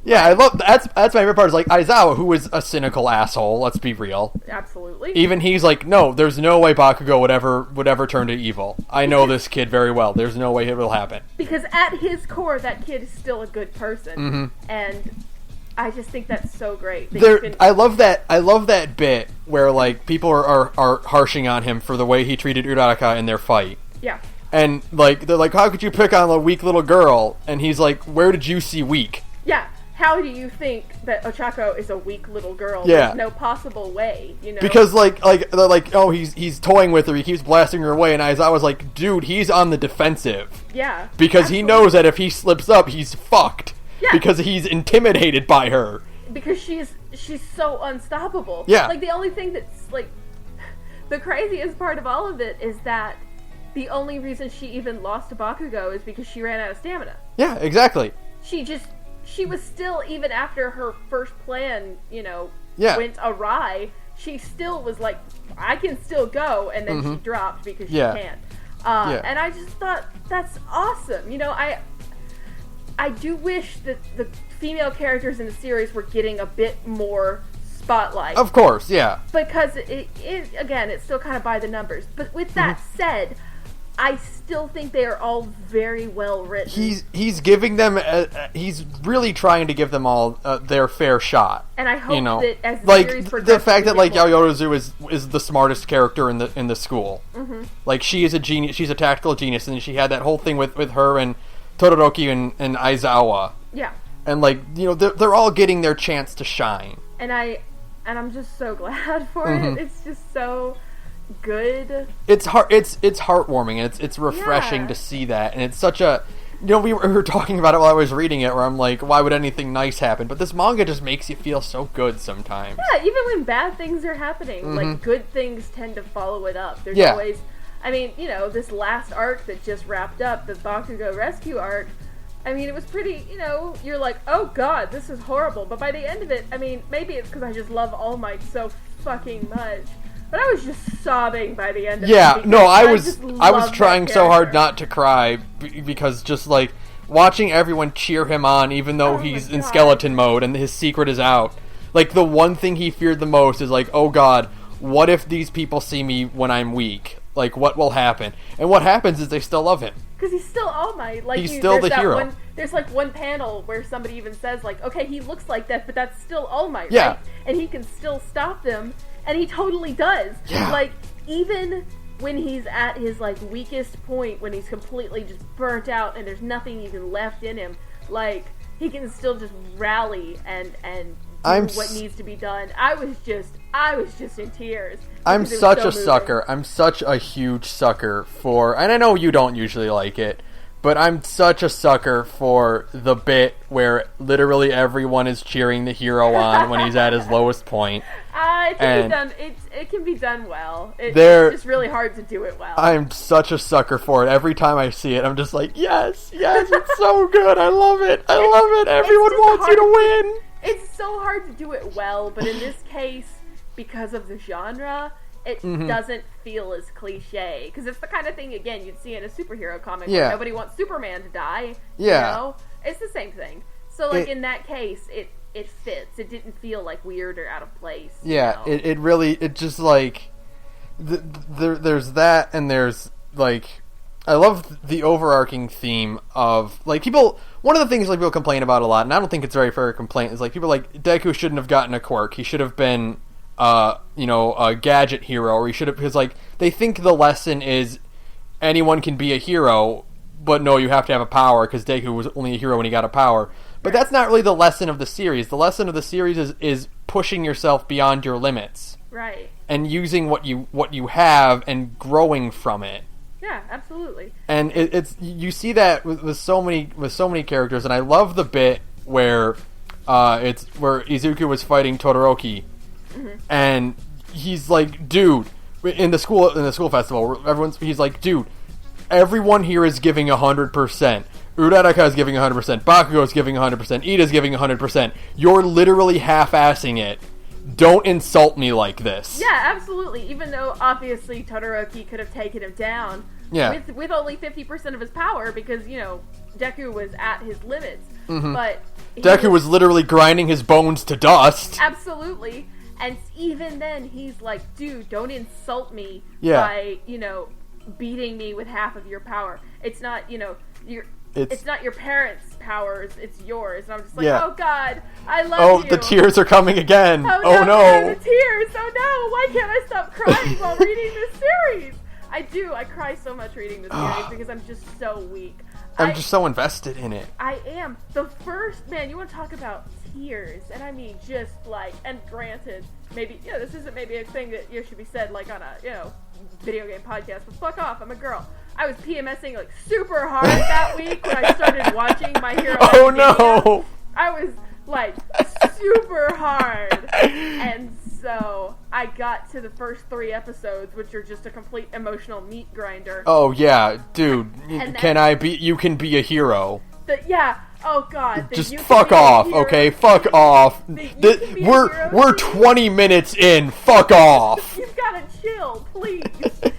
Yeah, I love that's my favorite part. Is like Aizawa, who is a cynical asshole. Let's be real. Absolutely. Even he's like, no, there's no way Bakugo would ever turn to evil. I know this kid very well. There's no way it will happen. Because at his core, that kid is still a good person, and I just think that's so great. I love that bit where like people are harshing on him for the way he treated Uraraka in their fight. Yeah. And like they're like, how could you pick on a weak little girl? And he's like, where did you see weak? Yeah. How do you think that Ochako is a weak little girl? Yeah. There's no possible way, you know? Because they're like, oh, he's toying with her, he keeps blasting her away, and Aizawa's like, dude, he's on the defensive. Yeah. Because he knows that if he slips up, he's fucked. Yeah. Because he's intimidated by her. Because she's so unstoppable. Yeah. Like, the only thing that's, like, the craziest part of all of it is that the only reason she even lost to Bakugo is because she ran out of stamina. Yeah, exactly. She was still, even after her first plan, you know, Yeah. went awry, she still was like, I can still go, and then she dropped because she Yeah. can't. Yeah. And I just thought, that's awesome. You know, I do wish that the female characters in the series were getting a bit more spotlight. Of course, yeah. Because, again, it's still kind of by the numbers. But with that said, I still think they are all very well written. He's giving them he's really trying to give them all their fair shot. And I hope that as the like series the progresses, fact that we like get more. Yaoyorozu is the smartest character in the school. Like she is a genius. She's a tactical genius, and she had that whole thing with her and Todoroki and Aizawa. Yeah. And like, you know, they're all getting their chance to shine. And I'm just so glad for it. It's just so good. It's heartwarming, and it's refreshing Yeah. to see that, and it's such a, you know, we were talking about it while I was reading it, where I'm like, why would anything nice happen? But this manga just makes you feel so good sometimes. Yeah, even when bad things are happening, like good things tend to follow it up. There's Yeah. always, I mean, you know, this last arc that just wrapped up, the Bakugo rescue arc. I mean, it was pretty, you know, you're like, oh god, this is horrible. But by the end of it, I mean, maybe it's because I just love All Might so fucking much. But I was just sobbing by the end of it. Yeah, no, I was love trying that so hard character. not to cry because just like watching everyone cheer him on, even though Oh my he's in God. skeleton mode and his secret is out. Like the one thing he feared the most is like, oh god, what if these people see me when I'm weak? Like what will happen? And what happens is they still love him. Because he's still All Might. Like, He's still there's the that hero. There's like one panel where somebody even says like, okay, he looks like that, but that's still All Might, Yeah. right? And he can still stop them, and he totally does. Yeah. Like, even when he's at his like weakest point, when he's completely just burnt out and there's nothing even left in him, like he can still just rally and do what needs to be done. I was just in tears. I'm because it was such so a moving. sucker. I'm such a huge sucker for, and I know you don't usually like it, but I'm such a sucker for the bit where literally everyone is cheering the hero on when he's at his lowest point. It can be done. It can be done well. It's just really hard to do it well. I'm such a sucker for it. Every time I see it, I'm just like, yes, it's so good. I love it. I love it. Everyone just wants you to hard. win. It's so hard to do it well, but in this case, because of the genre, it doesn't feel as cliche. Because it's the kind of thing, again, you'd see in a superhero comic Yeah. where nobody wants Superman to die. Yeah. You know? It's the same thing. So, like, in that case, it fits. It didn't feel, like, weird or out of place. Yeah, you know? it really, it just, like, there's that, and there's, like, I love the overarching theme of, like, people, one of the things, like, people complain about a lot, and I don't think it's very fair complaint, is, like, people are like, Deku shouldn't have gotten a quirk. He should have been a gadget hero, or he should have, because like they think the lesson is anyone can be a hero, but no, you have to have a power because Deku was only a hero when he got a power. But that's not really the lesson of the series. The lesson of the series is pushing yourself beyond your limits, right? And using what you have and growing from it. Yeah, absolutely. And it's you see that with so many characters, and I love the bit where it's where Izuku was fighting Todoroki, and he's like, dude, in the school festival, he's like, dude, everyone here is giving 100%. Uraraka is giving 100%. Bakugo is giving 100%. Ida is giving 100%. You're literally half-assing it. Don't insult me like this. Yeah, absolutely. Even though obviously Todoroki could have taken him down with only 50% of his power, because Deku was at his limits. But Deku was literally grinding his bones to dust. Absolutely. And even then, he's like, dude, don't insult me by beating me with half of your power. It's not it's not your parents' powers, it's yours. And I'm just like, oh god, I love you. Oh, the tears are coming again. Oh no. The tears. Oh no, why can't I stop crying while reading this series? I cry so much reading this series because I'm just so weak. I'm just so invested in it. I am. The first, man, you want to talk about tears, and I mean just like, and granted, maybe, this isn't maybe a thing that should be said like on a, video game podcast, but fuck off, I'm a girl. I was PMSing like super hard that week when I started watching My Hero Academia. Oh no! I was like super hard, and so I got to the first 3 episodes, which are just a complete emotional meat grinder. Oh yeah, dude, you can be a hero. Oh god. Just fuck off, okay? Fuck off. We're 20 minutes in. Fuck off. You've gotta chill, please.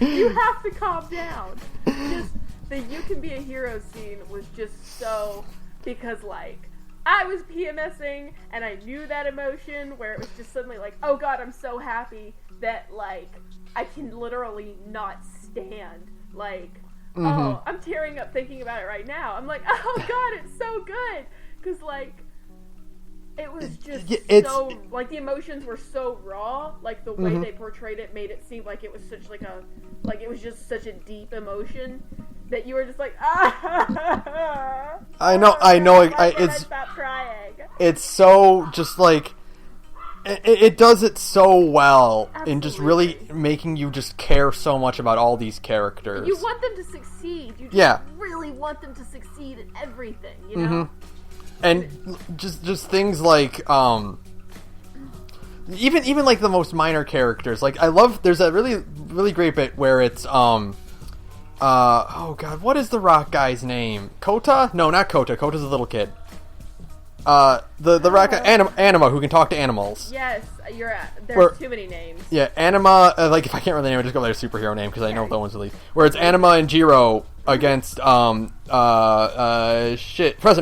You have to calm down. Just the you can be a hero scene was just so, because like I was PMSing and I knew that emotion where it was just suddenly like, oh god, I'm so happy that like I can literally not stand. Like, oh, I'm tearing up thinking about it right now. I'm like, oh god, it's so good. Because like it was just so, like, the emotions were so raw. Like, the way they portrayed it made it seem like it was such, like, it was just such a deep emotion that you were just like, I know, stop crying. It's so, just, like, it does it so well. Absolutely. In just really making you just care so much about all these characters. You want them to succeed. You just really want them to succeed in everything, you know? And just things like, even like the most minor characters. Like, I love, there's a really, really great bit where it's, oh god, what is the rock guy's name? Kota? No, not Kota. Kota's a little kid. The rock guy, Anima, who can talk to animals. Yes, there's too many names. Yeah, Anima, like, if I can't remember the name, I just go by their superhero name, because I know the one's released. Where it's Anima and Jiro against, Present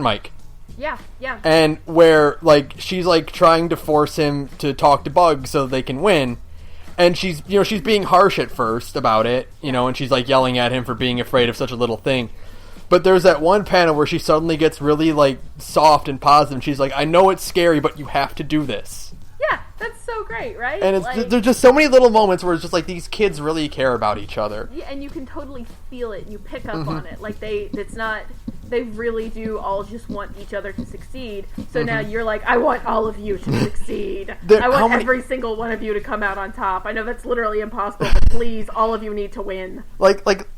Mike. Yeah. And where, like, she's, like, trying to force him to talk to Bugs so they can win. And she's being harsh at first about it, and she's, like, yelling at him for being afraid of such a little thing. But there's that one panel where she suddenly gets really, like, soft and positive. And she's like, I know it's scary, but you have to do this. Yeah, that's so great, right? And there's just so many little moments where it's just like, these kids really care about each other. Yeah, and you can totally feel it, and you pick up on it. Like, they really do all just want each other to succeed. So now you're like, I want all of you to succeed. I want every single one of you to come out on top. I know that's literally impossible, but please, all of you need to win.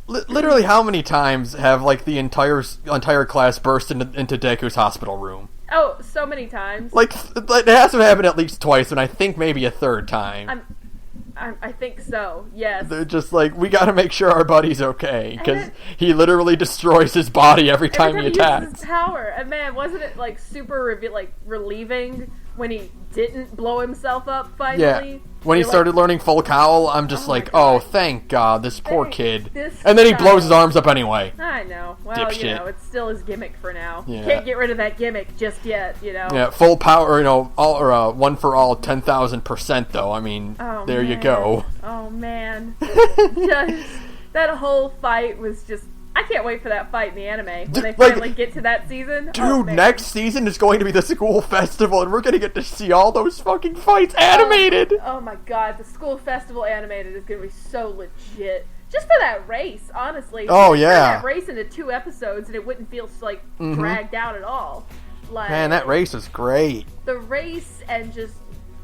Literally how many times have, like, the entire class burst into Deku's hospital room? Oh, so many times. Like, it has to happen at least twice, and I think maybe a third time. I think so, yes. They're just like, we gotta make sure our buddy's okay, because he literally destroys his body every time he attacks. He uses his power. And man, wasn't it, like, super relieving when he didn't blow himself up finally? Yeah. When he started learning full cowl, I'm just thank God, this poor kid. And then he blows his arms up anyway. I know. Well, Dipshit. It's still his gimmick for now. Yeah. Can't get rid of that gimmick just yet, Yeah, full power, one for all, 10,000% though. I mean, you go. Oh man. That whole fight was just I can't wait for that fight in the anime when they Like, finally get to that season. Dude, next season is going to be the school festival, and we're going to get to see all those fucking fights animated! Oh my god, the school festival animated is going to be so legit. Just for that race, honestly. Oh, Turn yeah. that race into 2 episodes and it wouldn't feel, like, dragged out at all. Like, Man, that race is great. The race and just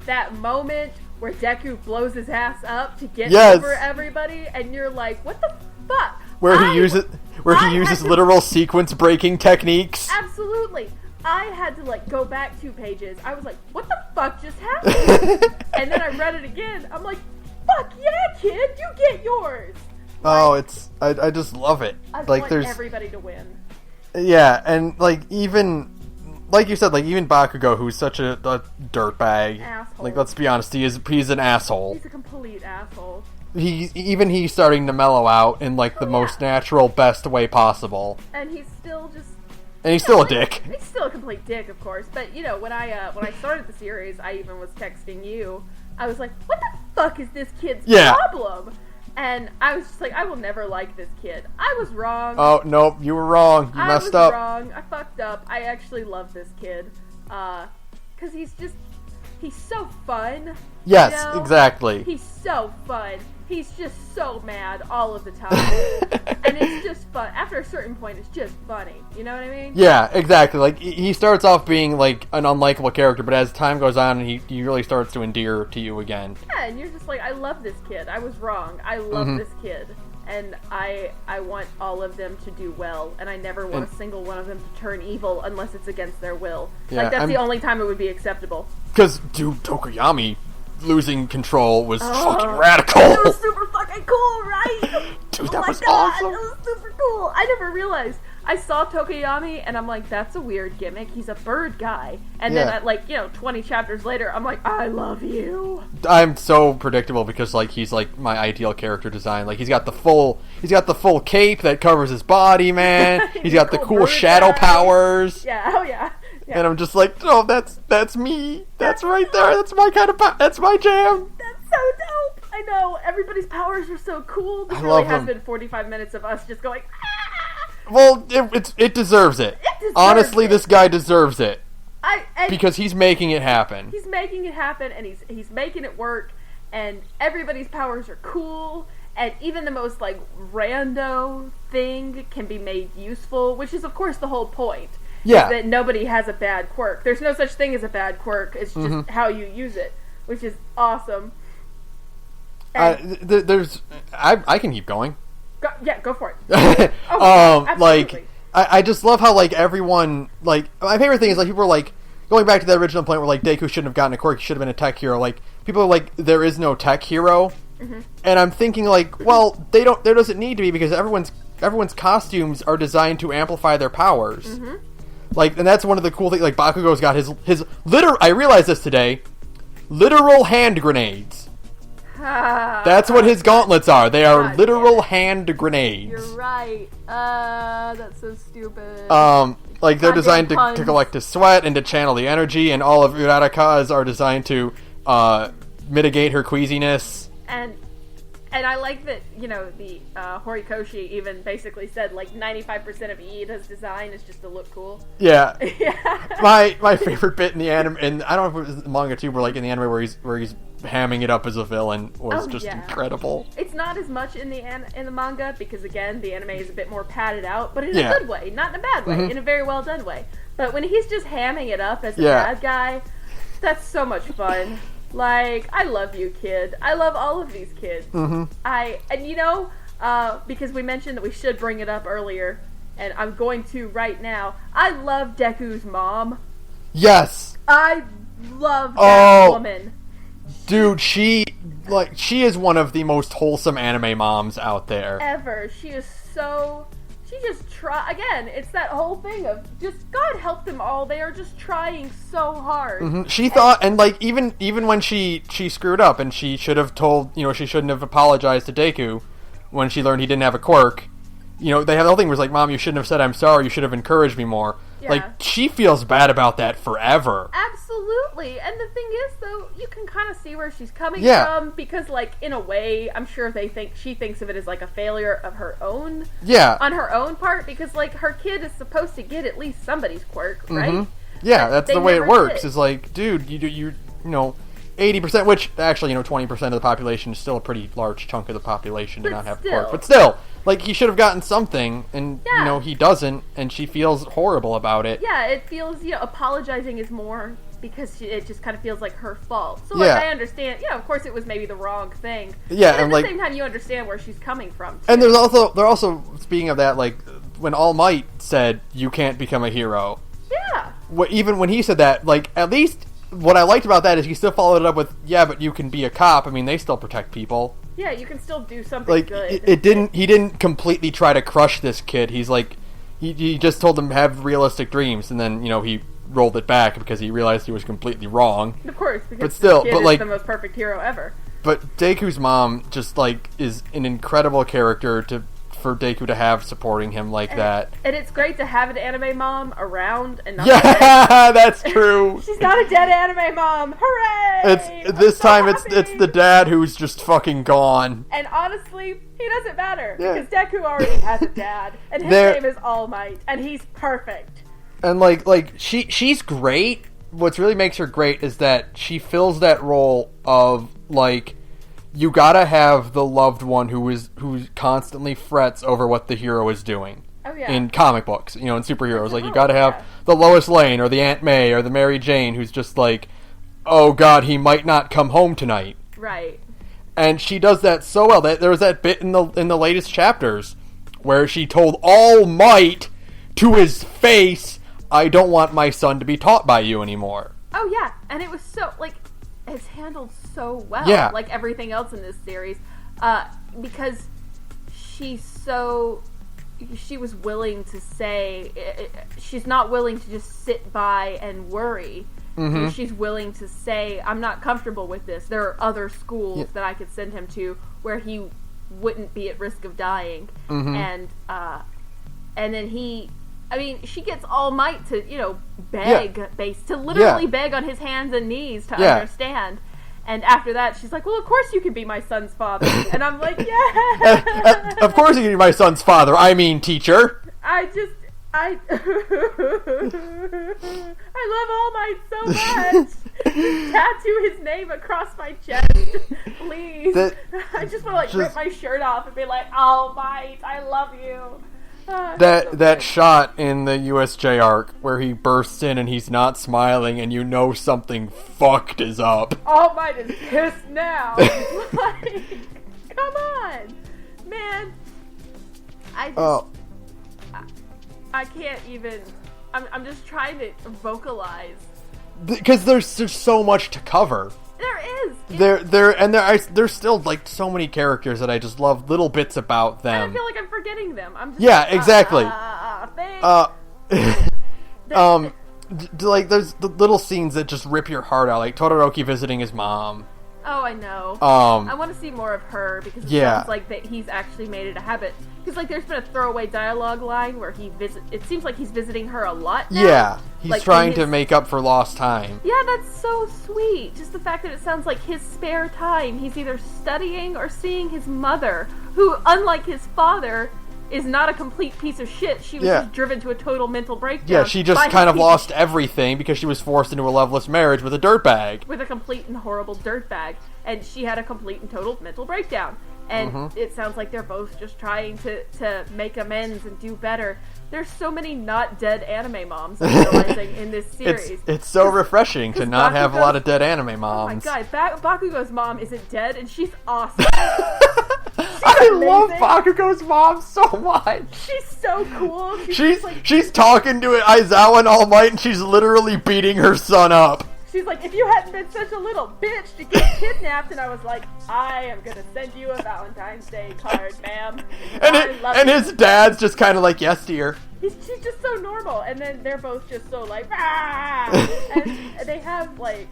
that moment where Deku blows his ass up to get over everybody, and you're like, what the fuck? Where he uses literal sequence breaking techniques. Absolutely. I had to, like, go back 2 pages. I was like, what the fuck just happened? And then I read it again. I'm like, fuck yeah, kid, you get yours. Oh, I just love it. I like, want there's everybody to win. Yeah, and like even like you said, like even Bakugo, who's such a dirtbag. Asshole. Like, let's be honest, he's an asshole. He's a complete asshole. He's starting to mellow out in like the most natural, best way possible. And he's still just. And he's still a dick. He's still a complete dick, of course. But you know, when I started the series, I even was texting you. I was like, "What the fuck is this kid's problem?" And I was just like, "I will never like this kid." I was wrong. Oh nope, you were wrong. You messed up. I was wrong. I fucked up. I actually love this kid, because he's so fun. Yes, you know? Exactly. He's so fun. He's just so mad all of the time. And it's just fun. After a certain point, it's just funny. You know what I mean? Yeah, exactly. Like, he starts off being, like, an unlikable character, but as time goes on, he really starts to endear to you again. Yeah, and you're just like, I love this kid. I was wrong. I love this kid. And I want all of them to do well, and I never want a single one of them to turn evil unless it's against their will. Yeah, like, that's the only time it would be acceptable. Because, dude, Tokoyami losing control was fucking radical. It was super fucking cool, right? Dude, that was awesome. awesome. It was super cool. I never realized. I saw Tokoyami, and I'm like, that's a weird gimmick. He's a bird guy. And then, at, like, 20 chapters later, I'm like, I love you. I'm so predictable because, like, he's, like, my ideal character design. Like, he's got the full cape that covers his body, man. He's got the cool shadow powers. Yeah, oh yeah. And I'm just like, oh, that's me. That's right there. That's my kind of that's my jam. That's so dope. I know. Everybody's powers are so cool. This really has been 45 minutes of us just going, ah! Well, it deserves it. Honestly, this guy deserves it. Because he's making it happen. He's making it happen, and he's making it work, and everybody's powers are cool, and even the most, like, rando thing can be made useful, which is, of course, the whole point. Yeah. That nobody has a bad quirk. There's no such thing as a bad quirk. It's just how you use it, which is awesome. I can keep going. Go for it. Absolutely. Like, I just love how, like, everyone, like, my favorite thing is, like, people are, like, going back to the original point where, like, Deku shouldn't have gotten a quirk, he should have been a tech hero. Like, people are like, there is no tech hero. And I'm thinking, like, well, there doesn't need to be, because everyone's costumes are designed to amplify their powers. Like, and that's one of the cool things. Like, Bakugo's got his I realized this today. Literal hand grenades. That's what his gauntlets are. They are literal hand grenades. You're right. That's so stupid. Like, they're designed to collect his sweat and to channel the energy, and all of Uraraka's are designed to mitigate her queasiness. And I like that, the Horikoshi even basically said, like, 95% of Iida's design is just to look cool. Yeah. My favorite bit in the anime, and I don't know if it was the manga too, but, like, in the anime where he's hamming it up as a villain was incredible. It's not as much in the manga, because, again, the anime is a bit more padded out, but in a good way, not in a bad way, in a very well done way. But when he's just hamming it up as a bad guy, that's so much fun. Like, I love you, kid. I love all of these kids. Because we mentioned that we should bring it up earlier, and I'm going to right now. I love Deku's mom. Yes. I love that woman. Dude, she is one of the most wholesome anime moms out there. Ever. She just again, it's that whole thing of just God help them all. They are just trying so hard. She thought, and like even when she screwed up and she should have told, she shouldn't have apologized to Deku when she learned he didn't have a quirk. They have the whole thing was like, Mom, you shouldn't have said I'm sorry. You should have encouraged me more. Yeah. Like, she feels bad about that forever. Absolutely. Absolutely. And the thing is, though, you can kind of see where she's coming from, because, like, in a way, I'm sure she thinks of it as, like, a failure of her own. Yeah. On her own part, because, like, her kid is supposed to get at least somebody's quirk, right? Yeah, but that's the way it works. It's like, dude, you know, 80%, which actually, 20% of the population is still a pretty large chunk of the population to not have quirk. But still, like, he should have gotten something, and, he doesn't, and she feels horrible about it. Yeah, it feels, apologizing is more, because it just kind of feels like her fault. So, like, I understand, of course it was maybe the wrong thing. Yeah, but at the same time, you understand where she's coming from, too. And they're also, speaking of that, like, when All Might said, you can't become a hero. Yeah. Even when he said that, like, at least... What I liked about that is he still followed it up with, but you can be a cop. I mean, they still protect people. Yeah, you can still do something good. He didn't completely try to crush this kid. He's like, he just told him have realistic dreams, and then, he rolled it back because he realized he was completely wrong. Of course, because but still, this kid is the most perfect hero ever. But Deku's mom just, like, is an incredible character for Deku to have supporting him like that. And it's great to have an anime mom around and not dead. That's true. She's not a dead anime mom. Hooray! It's the dad who's just fucking gone. And honestly, he doesn't matter because Deku already has a dad, and his name is All Might, and he's perfect. And like she's great. What really makes her great is that she fills that role of, like, you gotta have the loved one who constantly frets over what the hero is doing. Oh, yeah. In comic books, in superheroes. Like, you gotta have the Lois Lane or the Aunt May or the Mary Jane who's just like, oh god, he might not come home tonight. Right. And she does that so well. There was that bit in the latest chapters where she told All Might to his face, I don't want my son to be taught by you anymore. Oh, yeah. And it was so, like... It's handled so well, like everything else in this series, because she was willing to say, she's not willing to just sit by and worry. Mm-hmm. She's willing to say, I'm not comfortable with this. There are other schools that I could send him to where he wouldn't be at risk of dying. Mm-hmm. And then she gets All Might to, beg, to literally beg on his hands and knees to understand. And after that, she's like, well, of course you can be my son's father. And I'm like, yeah. Of course you can be my son's father. I mean, teacher. I love All Might so much. Tattoo his name across my chest, please. I just want to, rip my shirt off and be like, All Might, I love you. That shot in the USJ arc where he bursts in and he's not smiling and something fucked is up. All Might is pissed now. Like, come on, man. I can't even. I'm just trying to vocalize because there's so much to cover. There is. There's still, like, so many characters that I just love little bits about them. And I feel like I'm forgetting them. I'm just exactly. Thanks. Like, there's the little scenes that just rip your heart out, like Todoroki visiting his mom. Oh, I know. I want to see more of her because it sounds like that he's actually made it a habit. Because, like, there's been a throwaway dialogue line where it seems like he's visiting her a lot now. Yeah, he's trying to make up for lost time. Yeah, that's so sweet. Just the fact that it sounds like his spare time, he's either studying or seeing his mother, who, unlike his father, is not a complete piece of shit. She was just driven to a total mental breakdown. Yeah, she just kind of lost everything because she was forced into a loveless marriage with a dirtbag. With a complete and horrible dirtbag. And she had a complete and total mental breakdown. And it sounds like they're both just trying to make amends and do better. There's so many not dead anime moms I'm realizing in this series. It's so refreshing to not have a lot of dead anime moms. Oh my god, Bakugo's mom isn't dead and she's awesome. I love Bakugo's mom so much. She's so cool. She's talking to Aizawa and All Might and she's literally beating her son up. She's like, if you hadn't been such a little bitch to get kidnapped, and I was like, I am gonna send you a Valentine's Day card, ma'am. And his dad's just kind of like, yes, dear. She's just so normal, and then they're both just so like, ah! And they have like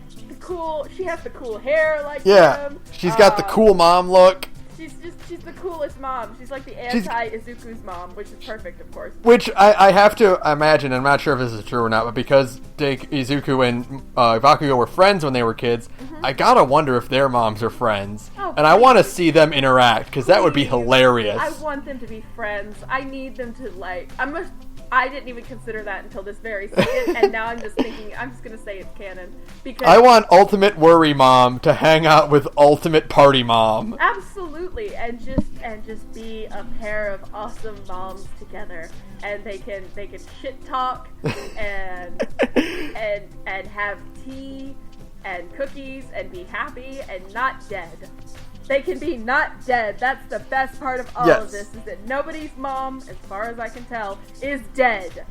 she has the cool hair like him. She's got the cool mom look. She's the coolest mom. She's like the anti-Izuku's mom, which is perfect, of course. Which I have to imagine, I'm not sure if this is true or not, but because Izuku and Bakugo were friends when they were kids, I gotta wonder if their moms are friends. Oh, and I want to see them interact, because that would be hilarious. I want them to be friends. I need them to, like... I didn't even consider that until this very second, and now I'm just thinking, I'm just gonna say it's canon. Because I want Ultimate Worry Mom to hang out with Ultimate Party Mom. Absolutely, and just be a pair of awesome moms together, and they can shit talk and have tea and cookies and be happy and not dead. They can be not dead. That's the best part of all of this, is that nobody's mom, as far as I can tell, is dead.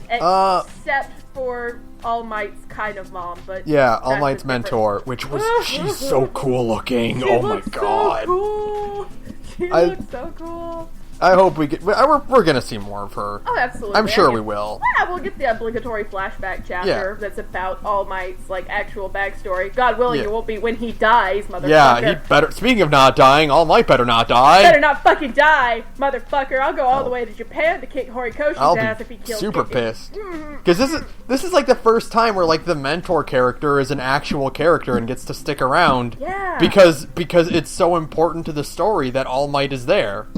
Except for All Might's kind of mom, but... Yeah, All Might's mentor, which was... she's so cool looking. Oh my god. So cool. She looks so cool. I hope we get... We're gonna see more of her. Oh, absolutely. I'm sure we will. Yeah, we'll get the obligatory flashback chapter that's about All Might's, like, actual backstory. God willing, it won't be when he dies, motherfucker. Yeah, he better... Speaking of not dying, All Might better not die. Better not fucking die, motherfucker. I'll go all the way to Japan to kick Horikoshi's ass if he kills me. I'll be super pissed. Because this is, like, the first time where, like, the mentor character is an actual character and gets to stick around. Yeah. Because it's so important to the story that All Might is there.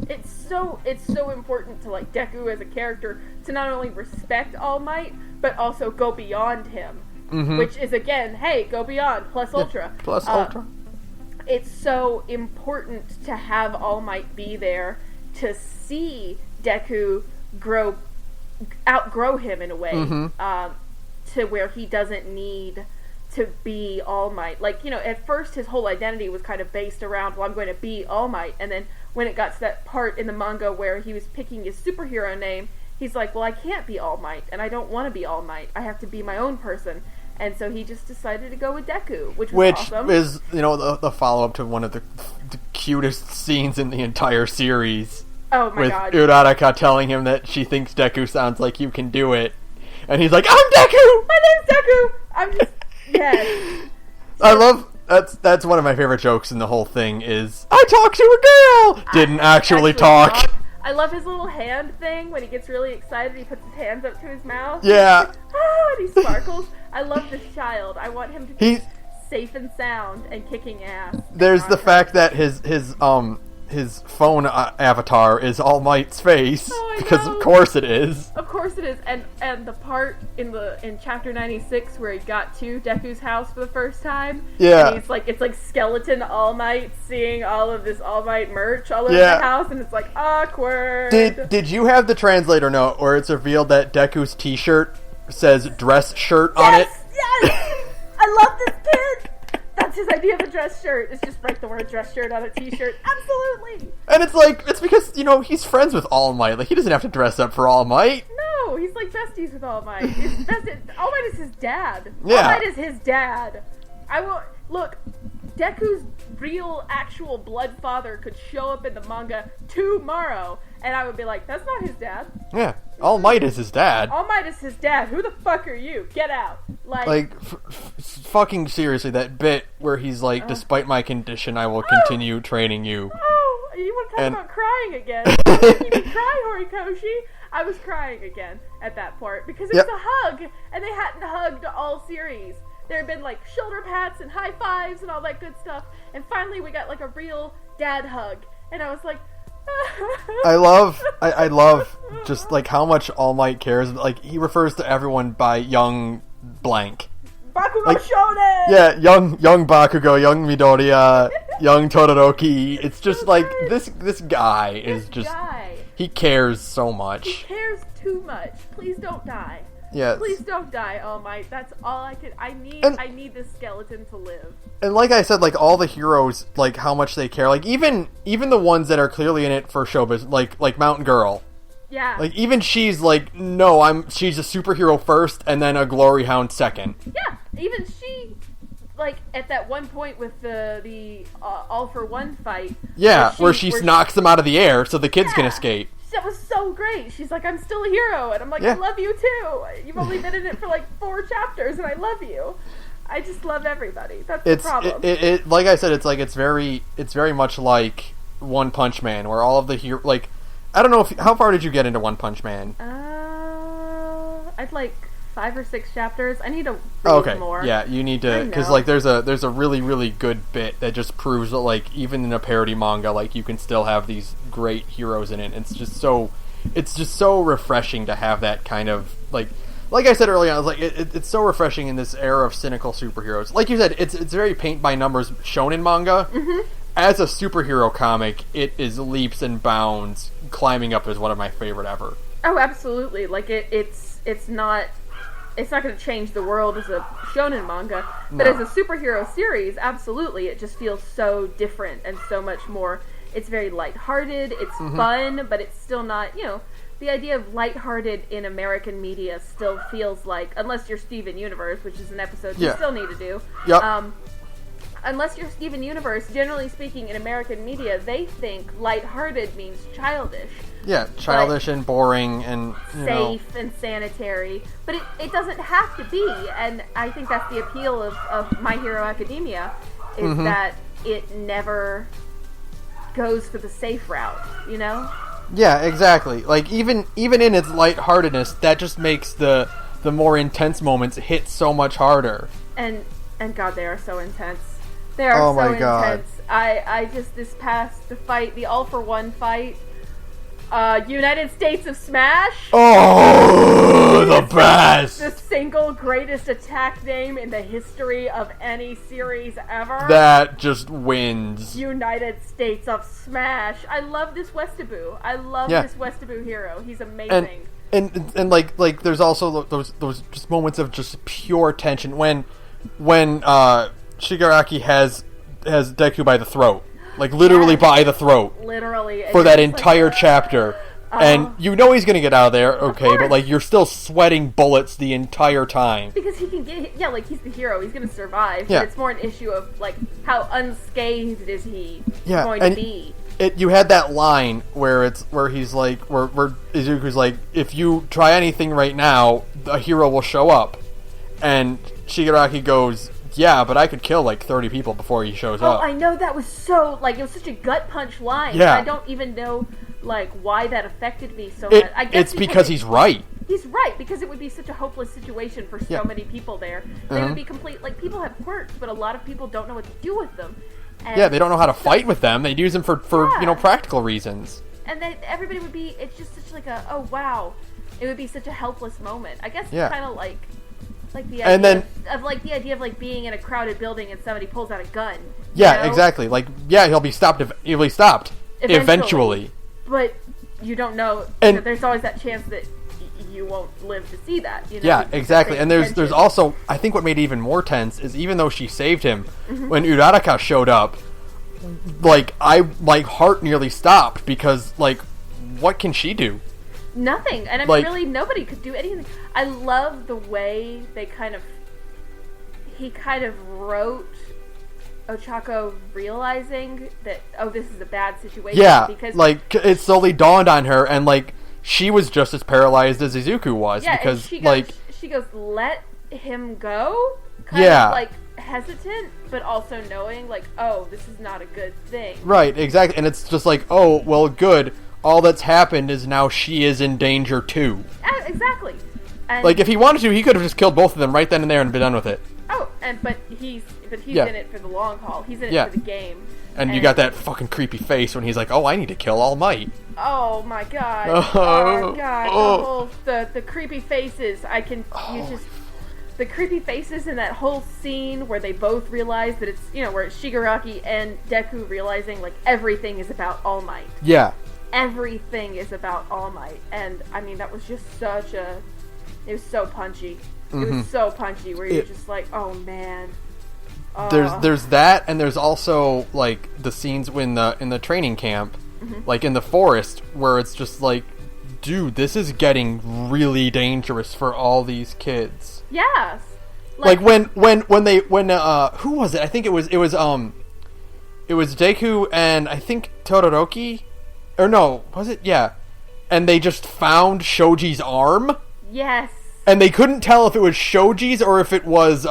It's so important to, like, Deku as a character to not only respect All Might, but also go beyond him. Mm-hmm. Which is, again, hey, go beyond, plus ultra. Plus ultra. It's so important to have All Might be there to see Deku outgrow him in a way, to where he doesn't need to be All Might. Like, you know, at first his whole identity was kind of based around, well, I'm going to be All Might, and then when it got to that part in the manga where he was picking his superhero name, he's like, well, I can't be All Might, and I don't want to be All Might. I have to be my own person. And so he just decided to go with Deku, which was awesome. Which is, you know, the follow-up to one of the cutest scenes in the entire series. Oh my god. With Uraraka telling him that she thinks Deku sounds like you can do it. And he's like, I'm Deku! My name's Deku! I'm just... Yes. I love... That's one of my favorite jokes in the whole thing is, I talked to a girl! Didn't actually talk. I love his little hand thing. When he gets really excited, he puts his hands up to his mouth. Yeah. And he sparkles. I love this child. I want him to be safe and sound and kicking ass. There's the fact that his phone avatar is All Might's face, because of course it is. Of course it is, and the part in chapter 96 where he got to Deku's house for the first time. Yeah. And he's like, it's like skeleton All Might seeing all of this All Might merch all over the house, and it's like awkward. Did you have the translator note where it's revealed that Deku's t-shirt says dress shirt on it? Yes! I love this kid! That's his idea of a dress shirt. Is just write the word dress shirt on a t-shirt. Absolutely. And it's like, it's because, you know, he's friends with All Might. Like, he doesn't have to dress up for All Might. No, he's like besties with All Might. All Might is his dad. Yeah. All Might is his dad. Look, Deku's real, actual blood father could show up in the manga tomorrow, and I would be like, that's not his dad. Yeah, All Might is his dad. All Might is his dad. Who the fuck are you? Get out. Fucking seriously, that bit where he's like, despite my condition, I will continue training you. Oh, you want to talk about crying again? You even cry, Horikoshi. I was crying again at that part, because it was a hug, and they hadn't hugged all series. There had been, like, shoulder pats and high fives and all that good stuff. And finally we got, like, a real dad hug. And I was like... I love just, like, how much All Might cares. Like, he refers to everyone by young blank. Bakugo Shonen! Yeah, young Bakugo, young Midoriya, young Todoroki. It's just, like, this guy is just... He cares so much. He cares too much. Please don't die. Yes. Please don't die, All Might. That's all I could... I need this skeleton to live. And like I said, like, all the heroes, like, how much they care. Like, even the ones that are clearly in it for showbiz, like Mountain Girl. Yeah. Like, even she's like, no, she's a superhero first, and then a glory hound second. Yeah. Even she... Like, at that one point with the all-for-one fight... Yeah, where she knocks them out of the air so the kids can escape. That was so great. She's like, I'm still a hero. And I'm like, I love you too. You've only been in it for like 4 chapters and I love you. I just love everybody. That's the problem. Like I said, it's very much like One Punch Man, where all of the hero, like, I don't know how far did you get into One Punch Man? I'd like 5 or 6 chapters. I need to read more. Yeah, you need to, because like there's a really, really good bit that just proves that, like, even in a parody manga, like, you can still have these great heroes in it. It's just so refreshing to have that kind of, like I said earlier, I was like, it's so refreshing in this era of cynical superheroes. Like you said, it's very paint by numbers shonen manga. Mm-hmm. As a superhero comic, it is leaps and bounds climbing up as one of my favorite ever. Oh, absolutely! Like it's not going to change the world as a shonen manga, but as a superhero series, absolutely, it just feels so different and so much more. It's very lighthearted. It's fun, but it's still not, the idea of lighthearted in American media still feels like, unless you're Steven Universe, which is an episode we still need to do. Yep. Unless you're Steven Universe, generally speaking, in American media, they think lighthearted means childish. Yeah, childish and boring and, safe and sanitary. But it doesn't have to be, and I think that's the appeal of My Hero Academia, is that it never goes for the safe route, Yeah, exactly. Like, even in its lightheartedness, that just makes the more intense moments hit so much harder. And God, they are so intense. They are so intense. I just, the All for One fight, United States of Smash. Oh, the best! The single greatest attack name in the history of any series ever. That just wins. United States of Smash. I love this Westaboo. I love this Westaboo hero. He's amazing. And like there's also those just moments of just pure tension when Shigaraki has Deku by the throat. Like, literally by the throat. Literally. For that entire chapter. And you know he's going to get out of there, okay, but, like, you're still sweating bullets the entire time. Because he can get... Yeah, like, he's the hero. He's going to survive. Yeah. But it's more an issue of, like, how unscathed is he going to be. You had that line where he's like... Where Izuku's like, if you try anything right now, a hero will show up. And Shigaraki goes... Yeah, but I could kill, like, 30 people before he shows up. Oh, I know, that was so, like, it was such a gut-punch line. Yeah. I don't even know, like, why that affected me so much. I guess it's because he's right. He's right, because it would be such a hopeless situation for so many people there. They would be complete, like, people have quirks, but a lot of people don't know what to do with them. And they don't know how to fight with them. They use them for practical reasons. And then everybody would be, it's just such, like, oh, wow. It would be such a helpless moment. I guess it's kind of like the idea of like being in a crowded building and somebody pulls out a gun. Yeah, exactly. Like, he'll be stopped eventually. But you don't know. And there's always that chance that you won't live to see that. Yeah, exactly. And there's also, I think what made it even more tense is even though she saved him, when Uraraka showed up, like, my heart nearly stopped because, like, what can she do? Nothing. And I mean, really, nobody could do anything. I love the way he kind of wrote Ochako realizing that, this is a bad situation. Yeah, because like, it slowly dawned on her, and, like, she was just as paralyzed as Izuku was. Yeah, because, she goes, let him go? Kind of, like, hesitant, but also knowing, like, this is not a good thing. Right, exactly. And it's just like, well, good. All that's happened is now she is in danger too. Exactly. And like, if he wanted to, he could have just killed both of them right then and there and been done with it. But he's in it for the long haul. He's in it for the game. And you got that fucking creepy face when he's like, I need to kill All Might. Oh my god. Oh god. The creepy faces. The creepy faces in that whole scene where they both realize that it's, where it's Shigaraki and Deku realizing, like, everything is about All Might. Yeah. Everything is about All Might. And, I mean, that was just it was so punchy. It was so punchy where you're just like, oh man. There's that, and there's also, like, the scenes in the training camp, like in the forest, where it's just like, dude, this is getting really dangerous for all these kids. Yes. Like when who was it? I think it was Deku and I think Todoroki, or no, was it? Yeah. And they just found Shoji's arm. Yes. And they couldn't tell if it was Shoji's or if it was who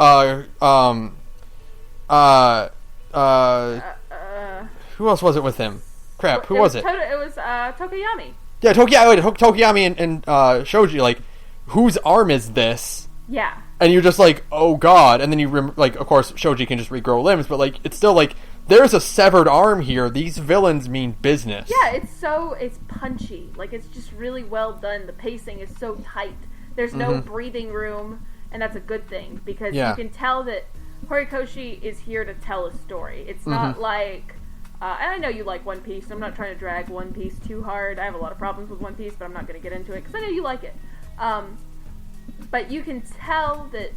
else was it with him? Crap, who was it? It was Tokoyami. Yeah, Tokoyami and Shoji, like, whose arm is this? Yeah. And you're just like, oh god. And then you, like, of course, Shoji can just regrow limbs, but, like, it's still, like, there's a severed arm here. These villains mean business. Yeah, it's punchy. Like, it's just really well done. The pacing is so tight. There's no breathing room, and that's a good thing, because you can tell that Horikoshi is here to tell a story. It's not like... and I know you like One Piece, so I'm not trying to drag One Piece too hard. I have a lot of problems with One Piece, but I'm not going to get into it, because I know you like it. But you can tell that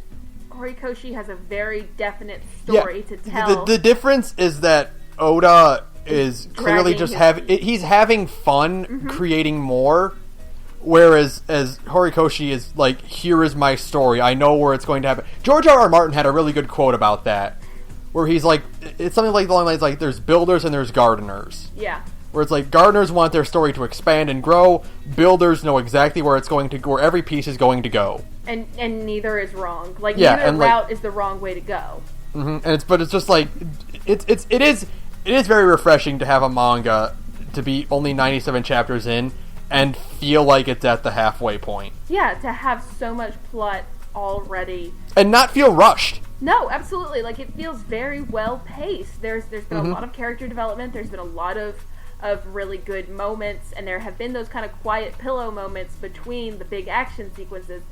Horikoshi has a very definite story to tell. The difference is that Oda is clearly just he's having fun creating more, whereas as Horikoshi is like, here is my story, I know where it's going to happen. George R.R. Martin had a really good quote about that, where he's like, it's something like the long lines, like, there's builders and there's gardeners. Yeah. Where it's like, gardeners want their story to expand and grow, builders know exactly where it's going to go, where every piece is going to go. And neither is wrong. Like, neither route is the wrong way to go. And it's just like, it is very refreshing to have a manga to be only 97 chapters in and feel like it's at the halfway point. Yeah, to have so much plot already. And not feel rushed. No, absolutely. Like, it feels very well paced. There's been a lot of character development. There's been a lot of really good moments, and there have been those kind of quiet pillow moments between the big action sequences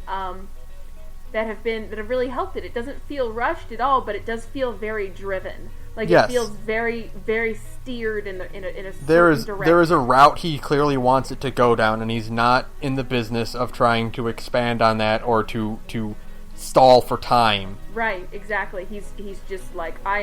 that have really helped it. It doesn't feel rushed at all, but it does feel very driven. Like, it feels very, very steered in a certain direction. There is a route he clearly wants it to go down, and he's not in the business of trying to expand on that or to stall for time. Right, exactly. He's just like, I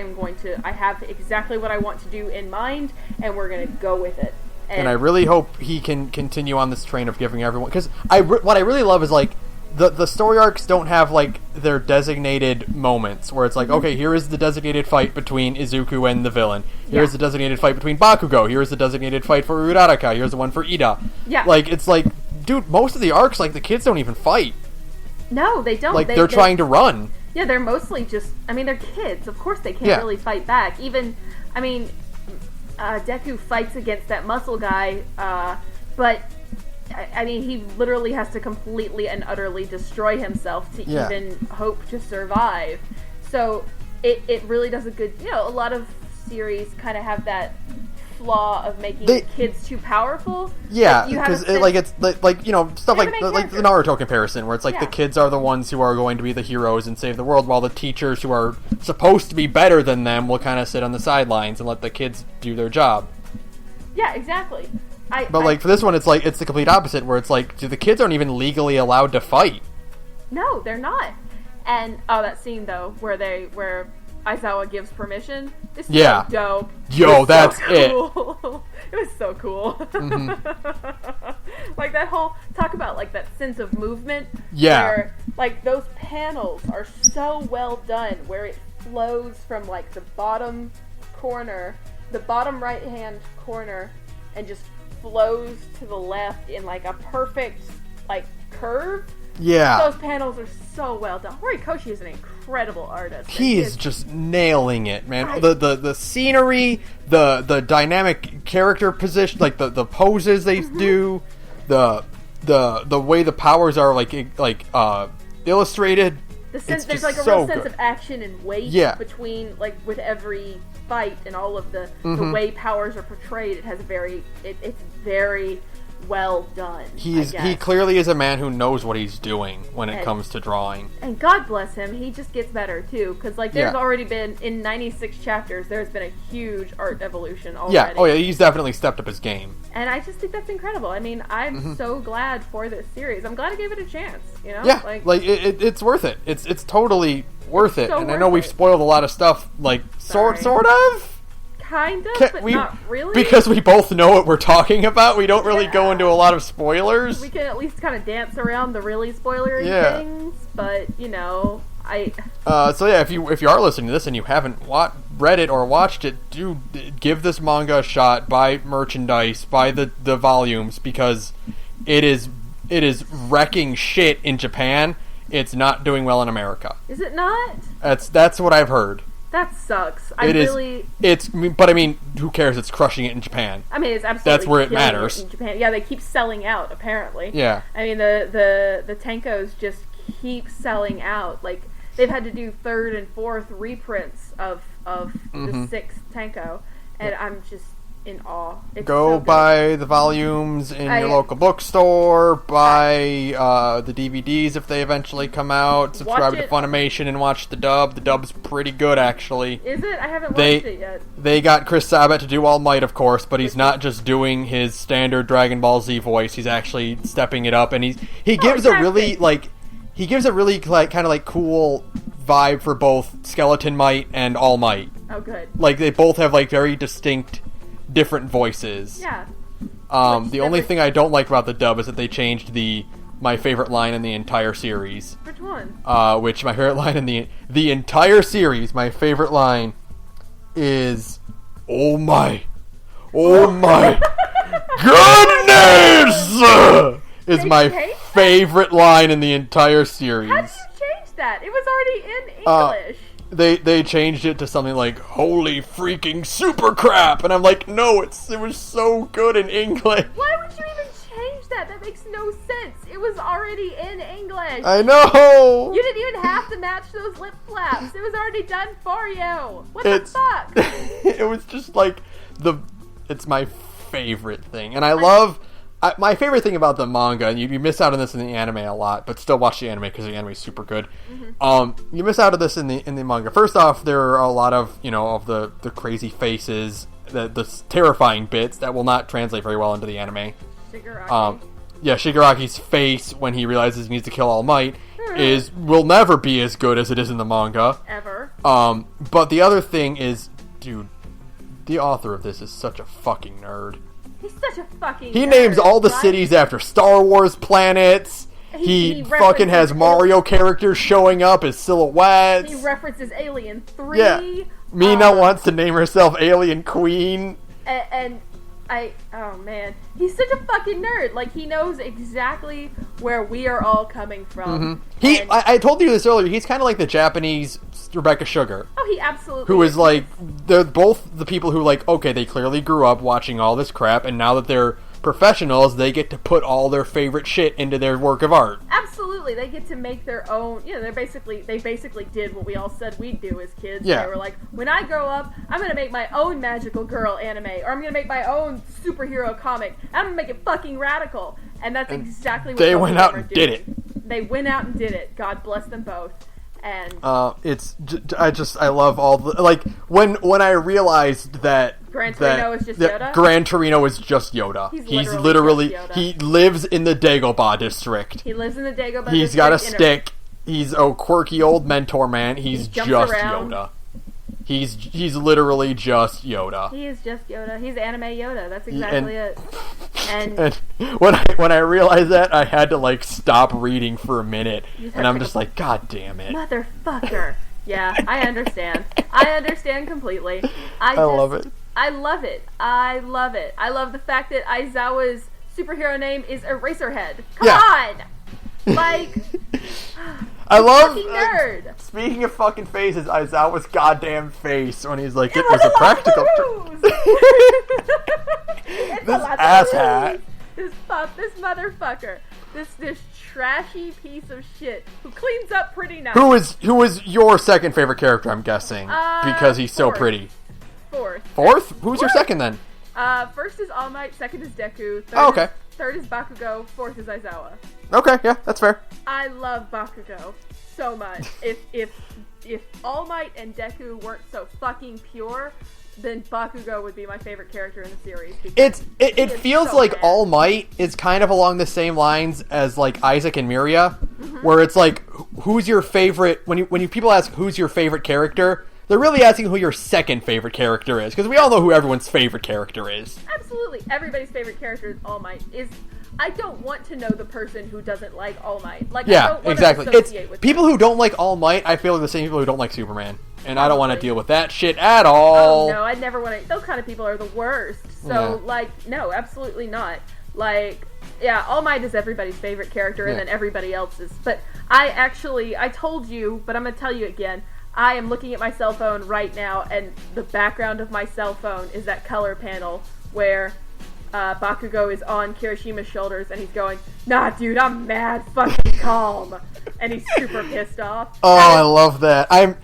have exactly what I want to do in mind, and we're going to go with it. And I really hope he can continue on this train of giving everyone... Because what I really love is, like, the story arcs don't have, like, their designated moments, where it's like, okay, here is the designated fight between Izuku and the villain. Here's the designated fight between Bakugo. Here's the designated fight for Uraraka. Here's the one for Ida. Yeah. Like, it's like, dude, most of the arcs, like, the kids don't even fight. No, they don't. Like, they're trying to run. Yeah, they're mostly just... I mean, they're kids. Of course they can't really fight back. Even... I mean, Deku fights against that muscle guy, but... I mean, he literally has to completely and utterly destroy himself to even hope to survive. So, it really does a good... You know, a lot of series kind of have that flaw of making kids too powerful. Yeah, because it's like you know, stuff like the Naruto comparison, where it's like the kids are the ones who are going to be the heroes and save the world, while the teachers who are supposed to be better than them will kind of sit on the sidelines and let the kids do their job. Yeah, exactly. But for this one, it's like, it's the complete opposite, where it's like, the kids aren't even legally allowed to fight. No, they're not. And that scene though, where Aizawa gives permission, is so dope. Yo, that's it. Cool. It was so cool. Like, that whole talk about, like, that sense of movement. Yeah. Where, like, those panels are so well done, where it flows from, like, the bottom right hand corner, and just flows to the left in, like, a perfect, like, curve. Yeah. Those panels are so well done. Horikoshi is an incredible artist. He is just nailing it, man. The scenery, the dynamic character position, like the poses they do, the way the powers are like illustrated. There's like a real sense of action and weight between, like, with every fight, and all of the way powers are portrayed. It has it's very well done. He clearly is a man who knows what he's doing when it comes to drawing. And God bless him, he just gets better too. Because, like, there's already been, in 96 chapters, there's been a huge art evolution already. Yeah, oh yeah, he's definitely stepped up his game. And I just think that's incredible. I mean, I'm so glad for this series. I'm glad I gave it a chance. You know? Yeah, it's worth it. It's totally worth it. And I know we've spoiled a lot of stuff, like, sort of. Kind of, but not really. Because we both know what we're talking about, we don't really go into a lot of spoilers. We can at least kind of dance around the really spoilery things, but, you know, So yeah, if you are listening to this and you haven't read it or watched it, do give this manga a shot. Buy merchandise, buy the volumes, because it is wrecking shit in Japan. It's not doing well in America. Is it not? That's what I've heard. That sucks. But I mean, who cares? It's crushing it in Japan. I mean, it's absolutely that's where it killing matters. in Japan. Yeah, they keep selling out, apparently. Yeah. I mean, the Tenkos just keep selling out. Like, they've had to do 3rd and 4th reprints of the 6th Tenko, and I'm just in awe. It's Go so good. buy the volumes in your local bookstore, buy the DVDs if they eventually come out, subscribe to Funimation and watch the dub. The dub's pretty good, actually. Is it? I haven't watched it yet. They got Chris Sabat to do All Might, of course, but he's not just doing his standard Dragon Ball Z voice. He's actually stepping it up, and he gives a really kind of cool vibe for both Skeleton Might and All Might. Oh, good. Like, they both have very distinct different voices. Yeah. The only thing I don't like about the dub is that they changed my favorite line in the entire series. Which one? Which my favorite line in the entire series, my favorite line is, "Oh my goodness!" is my favorite line in the entire series. How did you change that? It was already in English. They changed it to something like "holy freaking super crap," and I'm like, no, it was so good in English. Why would you even change that? That makes no sense. It was already in English. I know. You didn't even have to match those lip flaps. It was already done for you. What the fuck? It was just it's my favorite thing, and I love. My favorite thing about the manga, and you miss out on this in the anime a lot, but still watch the anime because the anime is super good. Mm-hmm. You miss out on this in the manga. First off, there are a lot of of the crazy faces, the terrifying bits that will not translate very well into the anime. Shigaraki. Shigaraki's face when he realizes he needs to kill All Might will never be as good as it is in the manga. Ever. But the other thing is, dude, the author of this is such a fucking nerd. He's such a fucking He nerd, names all the right? cities after Star Wars planets. He fucking has Mario characters showing up as silhouettes. He references Alien 3. Yeah. Mina wants to name herself Alien Queen. Oh man, he's such a fucking nerd. Like, he knows exactly where we are all coming from. Mm-hmm. I told you this earlier, he's kind of like the Japanese Rebecca Sugar. Oh, he absolutely Who is they're both the people who okay, they clearly grew up watching all this crap, and now that they're professionals, they get to put all their favorite shit into their work of art. Absolutely, they get to make their own. They basically did what we all said we'd do as kids. Yeah. They were like, when I grow up, I'm gonna make my own magical girl anime, or I'm gonna make my own superhero comic. I'm gonna make it fucking radical, and that's exactly what they went out and did it. They went out and did it. God bless them both. And I love all the when I realized that Gran Torino is just Yoda. Gran Torino is just Yoda. He's literally just Yoda. He lives in the Dagobah district. He lives in the Dagobah district. He's got a stick. He's a quirky old mentor man. He's just around. Yoda. He's literally just Yoda. He is just Yoda. He's anime Yoda. That's exactly it. And when I realized that, I had to stop reading for a minute, and I'm just like, God damn it, motherfucker. Yeah, I understand. I understand completely. I love it. I love it. I love it. I love the fact that Aizawa's superhero name is Eraserhead. Come on! I love. Nerd. Speaking of fucking faces, Aizawa's goddamn face when he's like, it was a practical. This asshat. This motherfucker. This trashy piece of shit who cleans up pretty nice. Who is your second favorite character? I'm guessing because he's so pretty. Fourth? Who's your second then? First is All Might. Second is Deku. Third is Bakugo. Fourth is Aizawa. Okay, yeah, that's fair. I love Bakugo so much. If All Might and Deku weren't so fucking pure, then Bakugo would be my favorite character in the series. It feels like All Might is kind of along the same lines as Isaac and Miria, where it's who's your favorite? When people ask who's your favorite character, they're really asking who your second favorite character is, because we all know who everyone's favorite character is. Absolutely, everybody's favorite character is All Might. I don't want to know the person who doesn't like All Might. I don't want to associate with people them. who don't like All Might. I feel like the same people who don't like Superman, and I don't want to deal with that shit at all. Oh no, I never want to. Those kind of people are the worst. So no, absolutely not. All Might is everybody's favorite character, and then everybody else's. But I told you, but I'm gonna tell you again. I am looking at my cell phone right now, and the background of my cell phone is that color panel where Bakugo is on Kirishima's shoulders, and he's going, "Nah, dude, I'm mad fucking calm," and he's super pissed off. Oh, I love that. I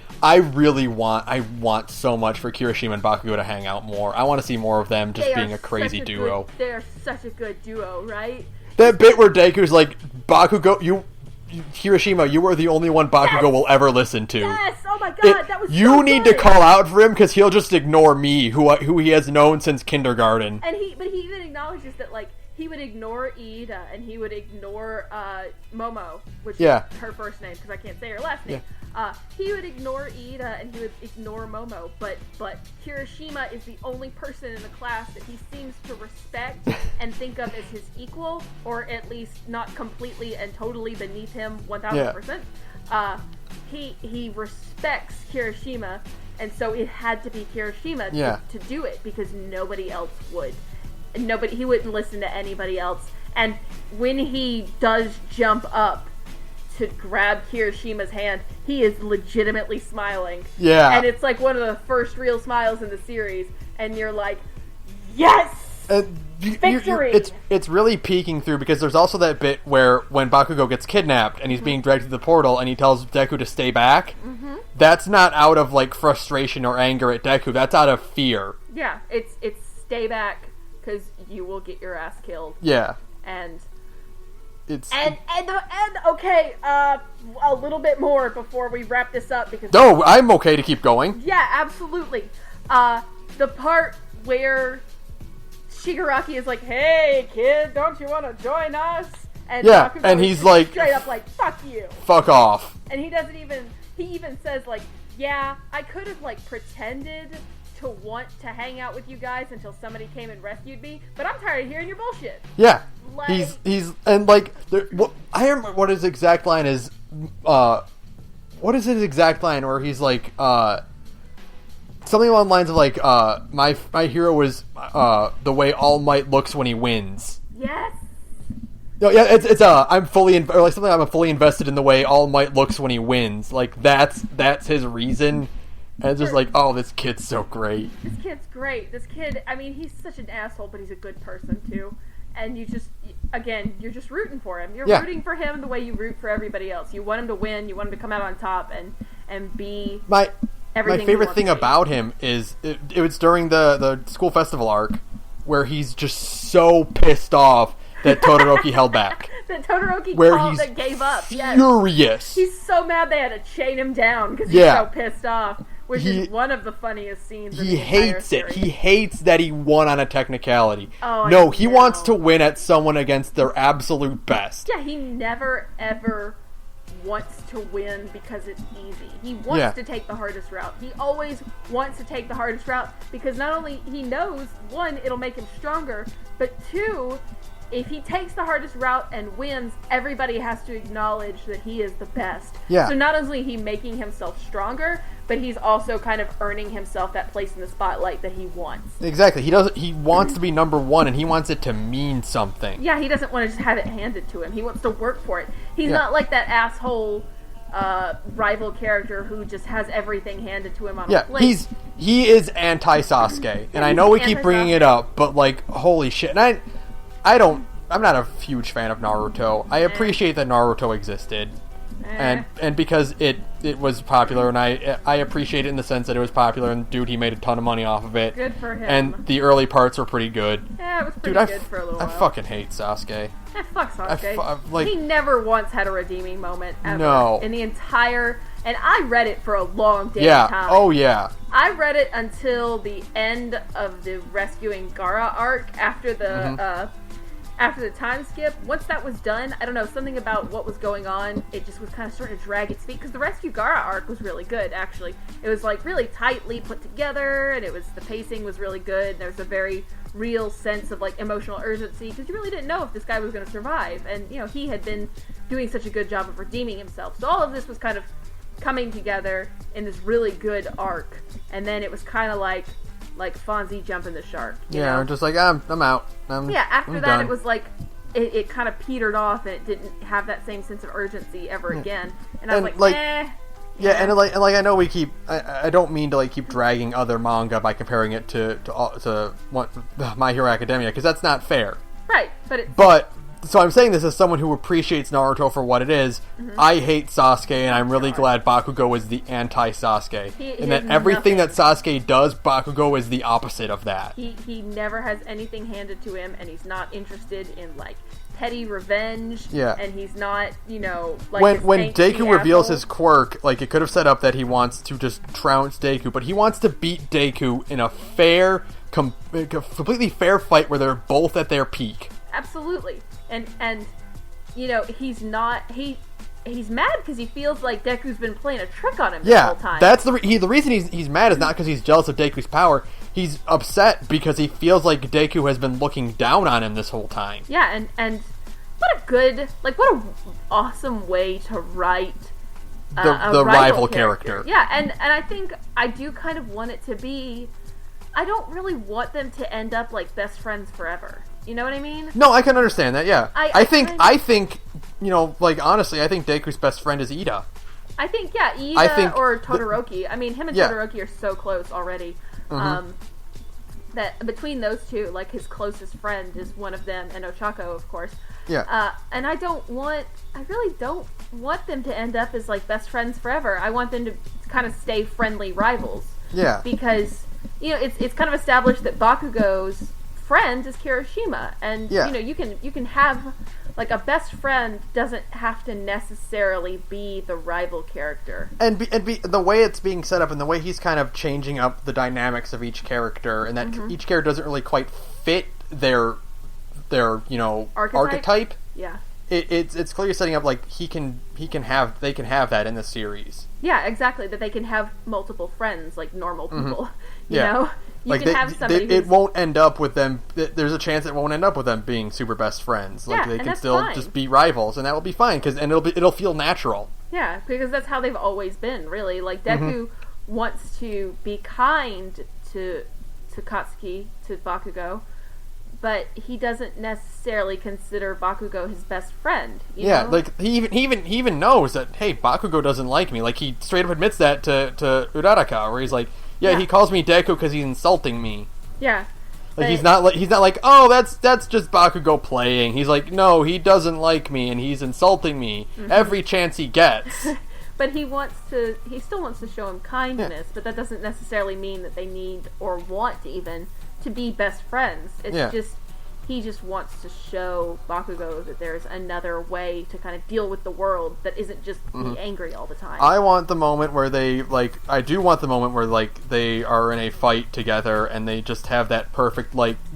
want so much for Kirishima and Bakugo to hang out more. I want to see more of them just being a crazy duo. They are such a good duo, right? That bit where Deku's like, Bakugo, Kirishima, you are the only one Bakugo will ever listen to. Yes! Oh my god, that was so You need to good. call out for him because he'll just ignore me, who he has known since kindergarten. But he even acknowledges that, like, he would ignore Iida, and he would ignore Momo, which is her first name, because I can't say her last name. Yeah. He would ignore Iida, and he would ignore Momo, but Kirishima is the only person in the class that he seems to respect and think of as his equal, or at least not completely and totally beneath him 1000%. He respects Kirishima, and so it had to be Kirishima to do it, because nobody else would. He wouldn't listen to anybody else. And when he does jump up to grab Kirishima's hand, he is legitimately smiling. Yeah. And it's like one of the first real smiles in the series, and you're like, yes! Victory! It's really peeking through, because there's also that bit where when Bakugo gets kidnapped and he's being dragged to the portal and he tells Deku to stay back, that's not out of like frustration or anger at Deku, that's out of fear. Yeah, it's stay back, because you will get your ass killed. Yeah. And it's... And okay, a little bit more before we wrap this up, because... No, I'm okay to keep going. Yeah, absolutely. The part where Shigaraki is like, "Hey, kid, don't you want to join us?" And Bakugo and he's like... straight up like, "Fuck you." Fuck off. And he even says like, "Yeah, I could have like pretended to want to hang out with you guys until somebody came and rescued me, but I'm tired of hearing your bullshit." Yeah. Like, he's and like I remember what his exact line is. What is his exact line where he's like something along the lines of like my hero is the way All Might looks when he wins. Yes. No, yeah, it's I'm fully or like something I'm fully invested in the way All Might looks when he wins. Like that's his reason. And it's just like, oh, this kid's so great. This kid's great. This kid, I mean, he's such an asshole, but he's a good person, too. And you just, again, you're just rooting for him. You're rooting for him the way you root for everybody else. You want him to win. You want him to come out on top and be everything. My favorite thing about him is, it was during the school festival arc, where he's just so pissed off that Todoroki held back. That Todoroki that gave up. Furious. Yes. He's so mad they had to chain him down because he's so pissed off. Which is one of the funniest scenes in the entire series. He hates that he won on a technicality. Oh, no, he wants to win at someone against their absolute best. Yeah, he never, ever wants to win because it's easy. He wants to take the hardest route. He always wants to take the hardest route because not only he knows, one, it'll make him stronger, but two, if he takes the hardest route and wins, everybody has to acknowledge that he is the best. Yeah. So not only is he making himself stronger, but he's also kind of earning himself that place in the spotlight that he wants. Exactly. He wants to be number one, and he wants it to mean something. Yeah, he doesn't want to just have it handed to him. He wants to work for it. He's not like that asshole rival character who just has everything handed to him on a plate. He is anti-Sasuke, and I know we keep bringing it up, but like, holy shit. And I'm not a huge fan of Naruto. I appreciate that Naruto existed. And because it was popular, and I appreciate it in the sense that it was popular, and dude, he made a ton of money off of it. Good for him. And the early parts were pretty good. Yeah, it was pretty good for a little while. I fucking hate Sasuke. Fuck Sasuke. He never once had a redeeming moment ever. No. In the entire... And I read it for a long damn time. Oh, yeah. I read it until the end of the Rescuing Gaara arc after the... After the time skip, once that was done, I don't know, something about what was going on, it just was kind of starting to drag its feet, because the Rescue Gaara arc was really good, actually. It was, like, really tightly put together, and the pacing was really good, there was a very real sense of, like, emotional urgency, because you really didn't know if this guy was going to survive, and, you know, he had been doing such a good job of redeeming himself. So all of this was kind of coming together in this really good arc, and then it was kind of like Fonzie jumping the shark. You know? I'm just like, I'm out. After that, done. it was like, it kind of petered off, and it didn't have that same sense of urgency ever again. And I was like, Yeah, and I know we keep. I don't mean to keep dragging other manga by comparing it to My Hero Academia, because that's not fair. Right, but so I'm saying this as someone who appreciates Naruto for what it is. Mm-hmm. I hate Sasuke, and I'm really glad Bakugo is the anti-Sasuke, and that everything that Sasuke does, Bakugo is the opposite of that. He never has anything handed to him, and he's not interested in petty revenge. Yeah, and he's not, when Deku reveals his quirk, it could have set up that he wants to just trounce Deku, but he wants to beat Deku in a fair, completely fair fight where they're both at their peak. Absolutely. And he's not he's mad because he feels like Deku's been playing a trick on him this whole time. That's the reason he's mad is not because he's jealous of Deku's power. He's upset because he feels like Deku has been looking down on him this whole time. Yeah, and what a good, what a awesome way to write the rival character. Yeah, and I think I do kind of want it to be, I don't really want them to end up best friends forever. You know what I mean? No, I can understand that, yeah. I think, honestly, I think Deku's best friend is Ida. I think, yeah, Ida or Todoroki. Him and Todoroki are so close already. Mm-hmm. That between those two, his closest friend is one of them, and Ochako, of course. Yeah. And I really don't want them to end up as, best friends forever. I want them to kind of stay friendly rivals. Yeah. Because, it's kind of established that Bakugo's friend is Kirishima, and you can have a best friend doesn't have to necessarily be the rival character, and be the way it's being set up and the way he's kind of changing up the dynamics of each character, and that each character doesn't really quite fit their archetype. Yeah, it's clearly setting up they can have that in the series. Yeah, exactly, that they can have multiple friends like normal people. You know. You can have somebody it won't end up with them. There's a chance it won't end up with them being super best friends. They can still just be rivals, and that will be fine. It'll feel natural. Yeah, because that's how they've always been. Really, Deku wants to be kind to Katsuki, to Bakugo, but he doesn't necessarily consider Bakugo his best friend. You know? He even knows that, hey, Bakugo doesn't like me. He straight up admits that to Uraraka, where he's like, yeah, he calls me Deku because he's insulting me. Yeah. He's not like, oh, that's just Bakugo playing. He's like, no, he doesn't like me and he's insulting me every chance he gets. But he still wants to show him kindness, but that doesn't necessarily mean that they need or want even to be best friends. It's just he just wants to show Bakugo that there's another way to kind of deal with the world that isn't just be angry all the time. I want the moment where they, I do want the moment where, they are in a fight together and they just have that perfect,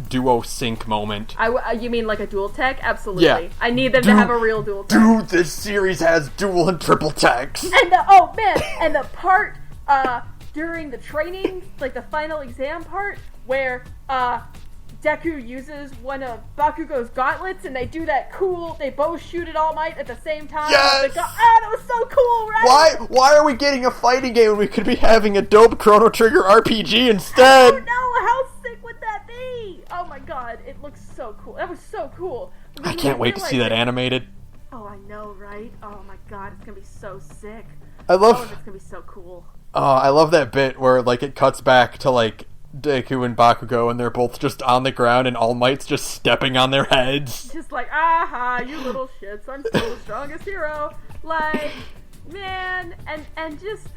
duo sync moment. You mean a dual tech? Absolutely. Yeah. I need them to have a real dual tech. Dude, this series has dual and triple techs! And the part, during the training, the final exam part, where, Deku uses one of Bakugo's gauntlets, and they do that cool, they both shoot at All Might at the same time. Yes! That was so cool, right? Why are we getting a fighting game when we could be having a dope Chrono Trigger RPG instead? I don't know, how sick would that be? Oh my god, it looks so cool. That was so cool. I can't wait to see that animated. Oh, I know, right? Oh my god, it's gonna be so sick. It's gonna be so cool. Oh, I love that bit where, it cuts back to, Deku and Bakugo, and they're both just on the ground, and All Might's just stepping on their heads. Just aha, you little shits, I'm still the strongest hero. Man, and just,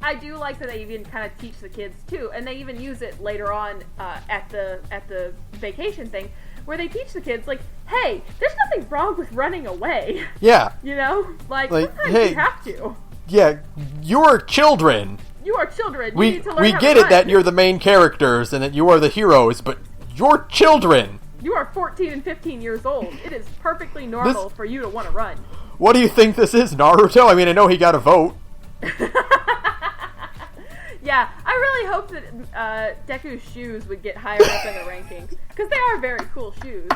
I do like that they even kind of teach the kids, too, and they even use it later on at the vacation thing, where they teach the kids, hey, there's nothing wrong with running away. Yeah. Sometimes hey, you have to. Yeah, you're children. You are children. You we need to learn how get to it run. that you're the main characters and that you are the heroes, but you're children. You are 14 and 15 years old. It is perfectly normal for you to want to run. What do you think this is, Naruto? I mean, I know he got a vote. Yeah, I really hope that Deku's shoes would get higher up in the rankings, because they are very cool shoes.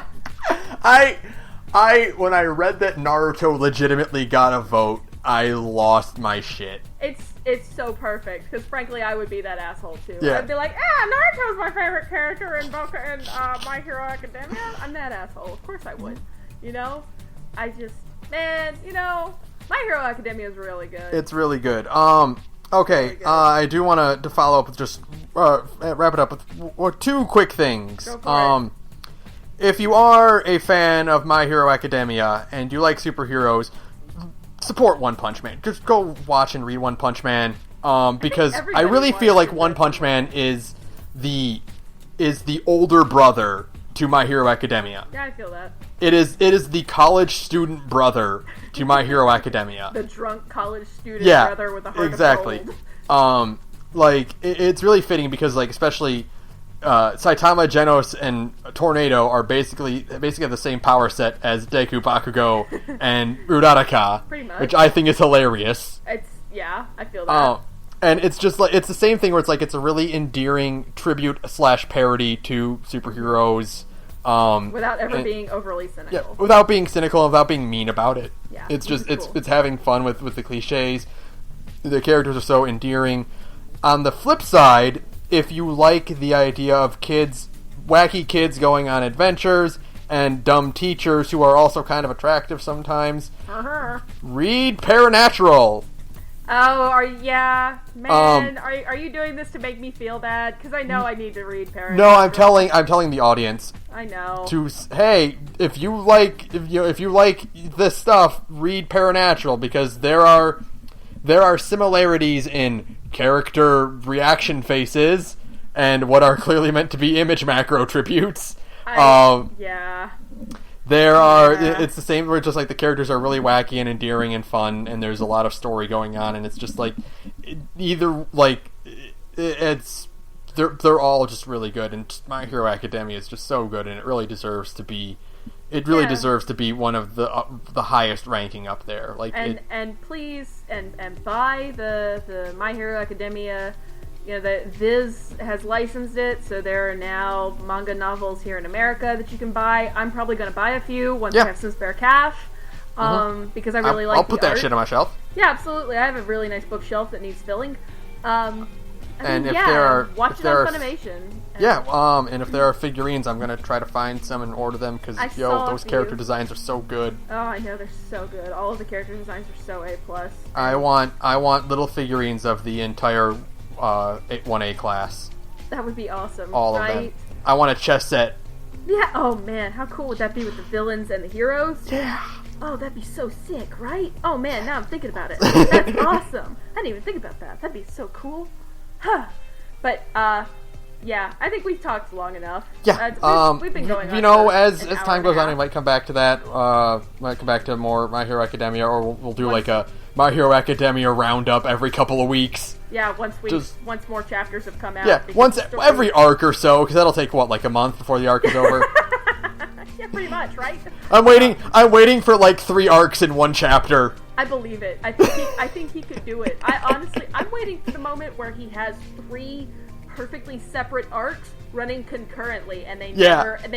When I read that Naruto legitimately got a vote, I lost my shit. It's so perfect, because frankly, I would be that asshole too. Yeah. I'd be like, Naruto's my favorite character in My Hero Academia. I'm that asshole. Of course I would. I just, man, My Hero Academia is really good. It's really good. Okay, I do want to follow up with just wrap it up with two quick things. Go for it. If you are a fan of My Hero Academia and you like superheroes, support One Punch Man. Just go watch and read One Punch Man. Because I really feel like One Punch Man is the older brother to My Hero Academia. Yeah, I feel that. It is the college student brother to My Hero Academia. The drunk college student brother with a heart exactly. of gold. It's really fitting because especially Saitama, Genos, and Tornado are basically have the same power set as Deku, Bakugo, and Uraraka, Pretty much. which I think is hilarious. I feel that. And it's just it's the same thing where it's a really endearing tribute / parody to superheroes. Without ever being overly cynical. Yeah, without being cynical, without being mean about it. Yeah, it's just cool. it's having fun with the cliches. The characters are so endearing. On the flip side, if you like the idea of wacky kids going on adventures and dumb teachers who are also kind of attractive sometimes, read Paranatural. Oh, man, are you doing this to make me feel bad? Because I know I need to read Paranatural. No, I'm telling the audience. I know. If you like this stuff, read Paranatural because there are similarities in character reaction faces and what are clearly meant to be image macro tributes. It's the same where just the characters are really wacky and endearing and fun, and there's a lot of story going on, and it's just they're all just really good, and just My Hero Academia is just so good, and it really deserves to be one of the highest ranking up there. Please buy the My Hero Academia. The Viz has licensed it, so there are now manga novels here in America that you can buy. I'm probably going to buy a few once I have some spare cash, because I really like. I'll put that shit on my shelf. Yeah, absolutely. I have a really nice bookshelf that needs filling. Watch it on Funimation. And if there are figurines, I'm going to try to find some and order them because those character designs are so good. Oh, I know, they're so good. All of the character designs are so A+. I want little figurines of the entire 1A class. That would be awesome. All of them. I want a chess set. Yeah. Oh man, how cool would that be with the villains and the heroes? Yeah. Oh, that'd be so sick, right? Oh man, now I'm thinking about it. That's awesome. I didn't even think about that. That'd be so cool. Huh. But yeah, I think we've talked long enough. Yeah. We've been going on. As time goes on, we might come back to that. Might come back to more My Hero Academia, or we'll do a My Hero Academia roundup every couple of weeks. Yeah, once more chapters have come out. Yeah, every arc or so, because that'll take a month before the arc is over. Yeah, pretty much, right? I'm waiting for 3 arcs in one chapter. I believe it. I think he could do it. I'm waiting for the moment where he has 3 perfectly separate arcs running concurrently, and they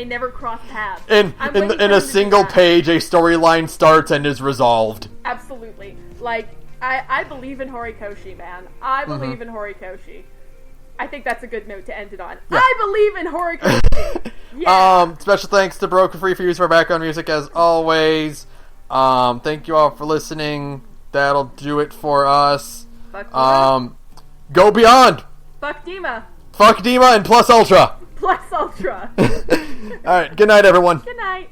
never cross paths. In a single page, a storyline starts and is resolved. Absolutely. I believe in Horikoshi, man. I believe in Horikoshi. I think that's a good note to end it on. Yeah. I believe in Horikoshi. Yeah. Special thanks to Broken Free for use of our background music as always. Thank you all for listening. That'll do it for us. Go Beyond. Fuck Dima. Fuck Dima and Plus Ultra. Plus Ultra. All right. Good night, everyone. Good night.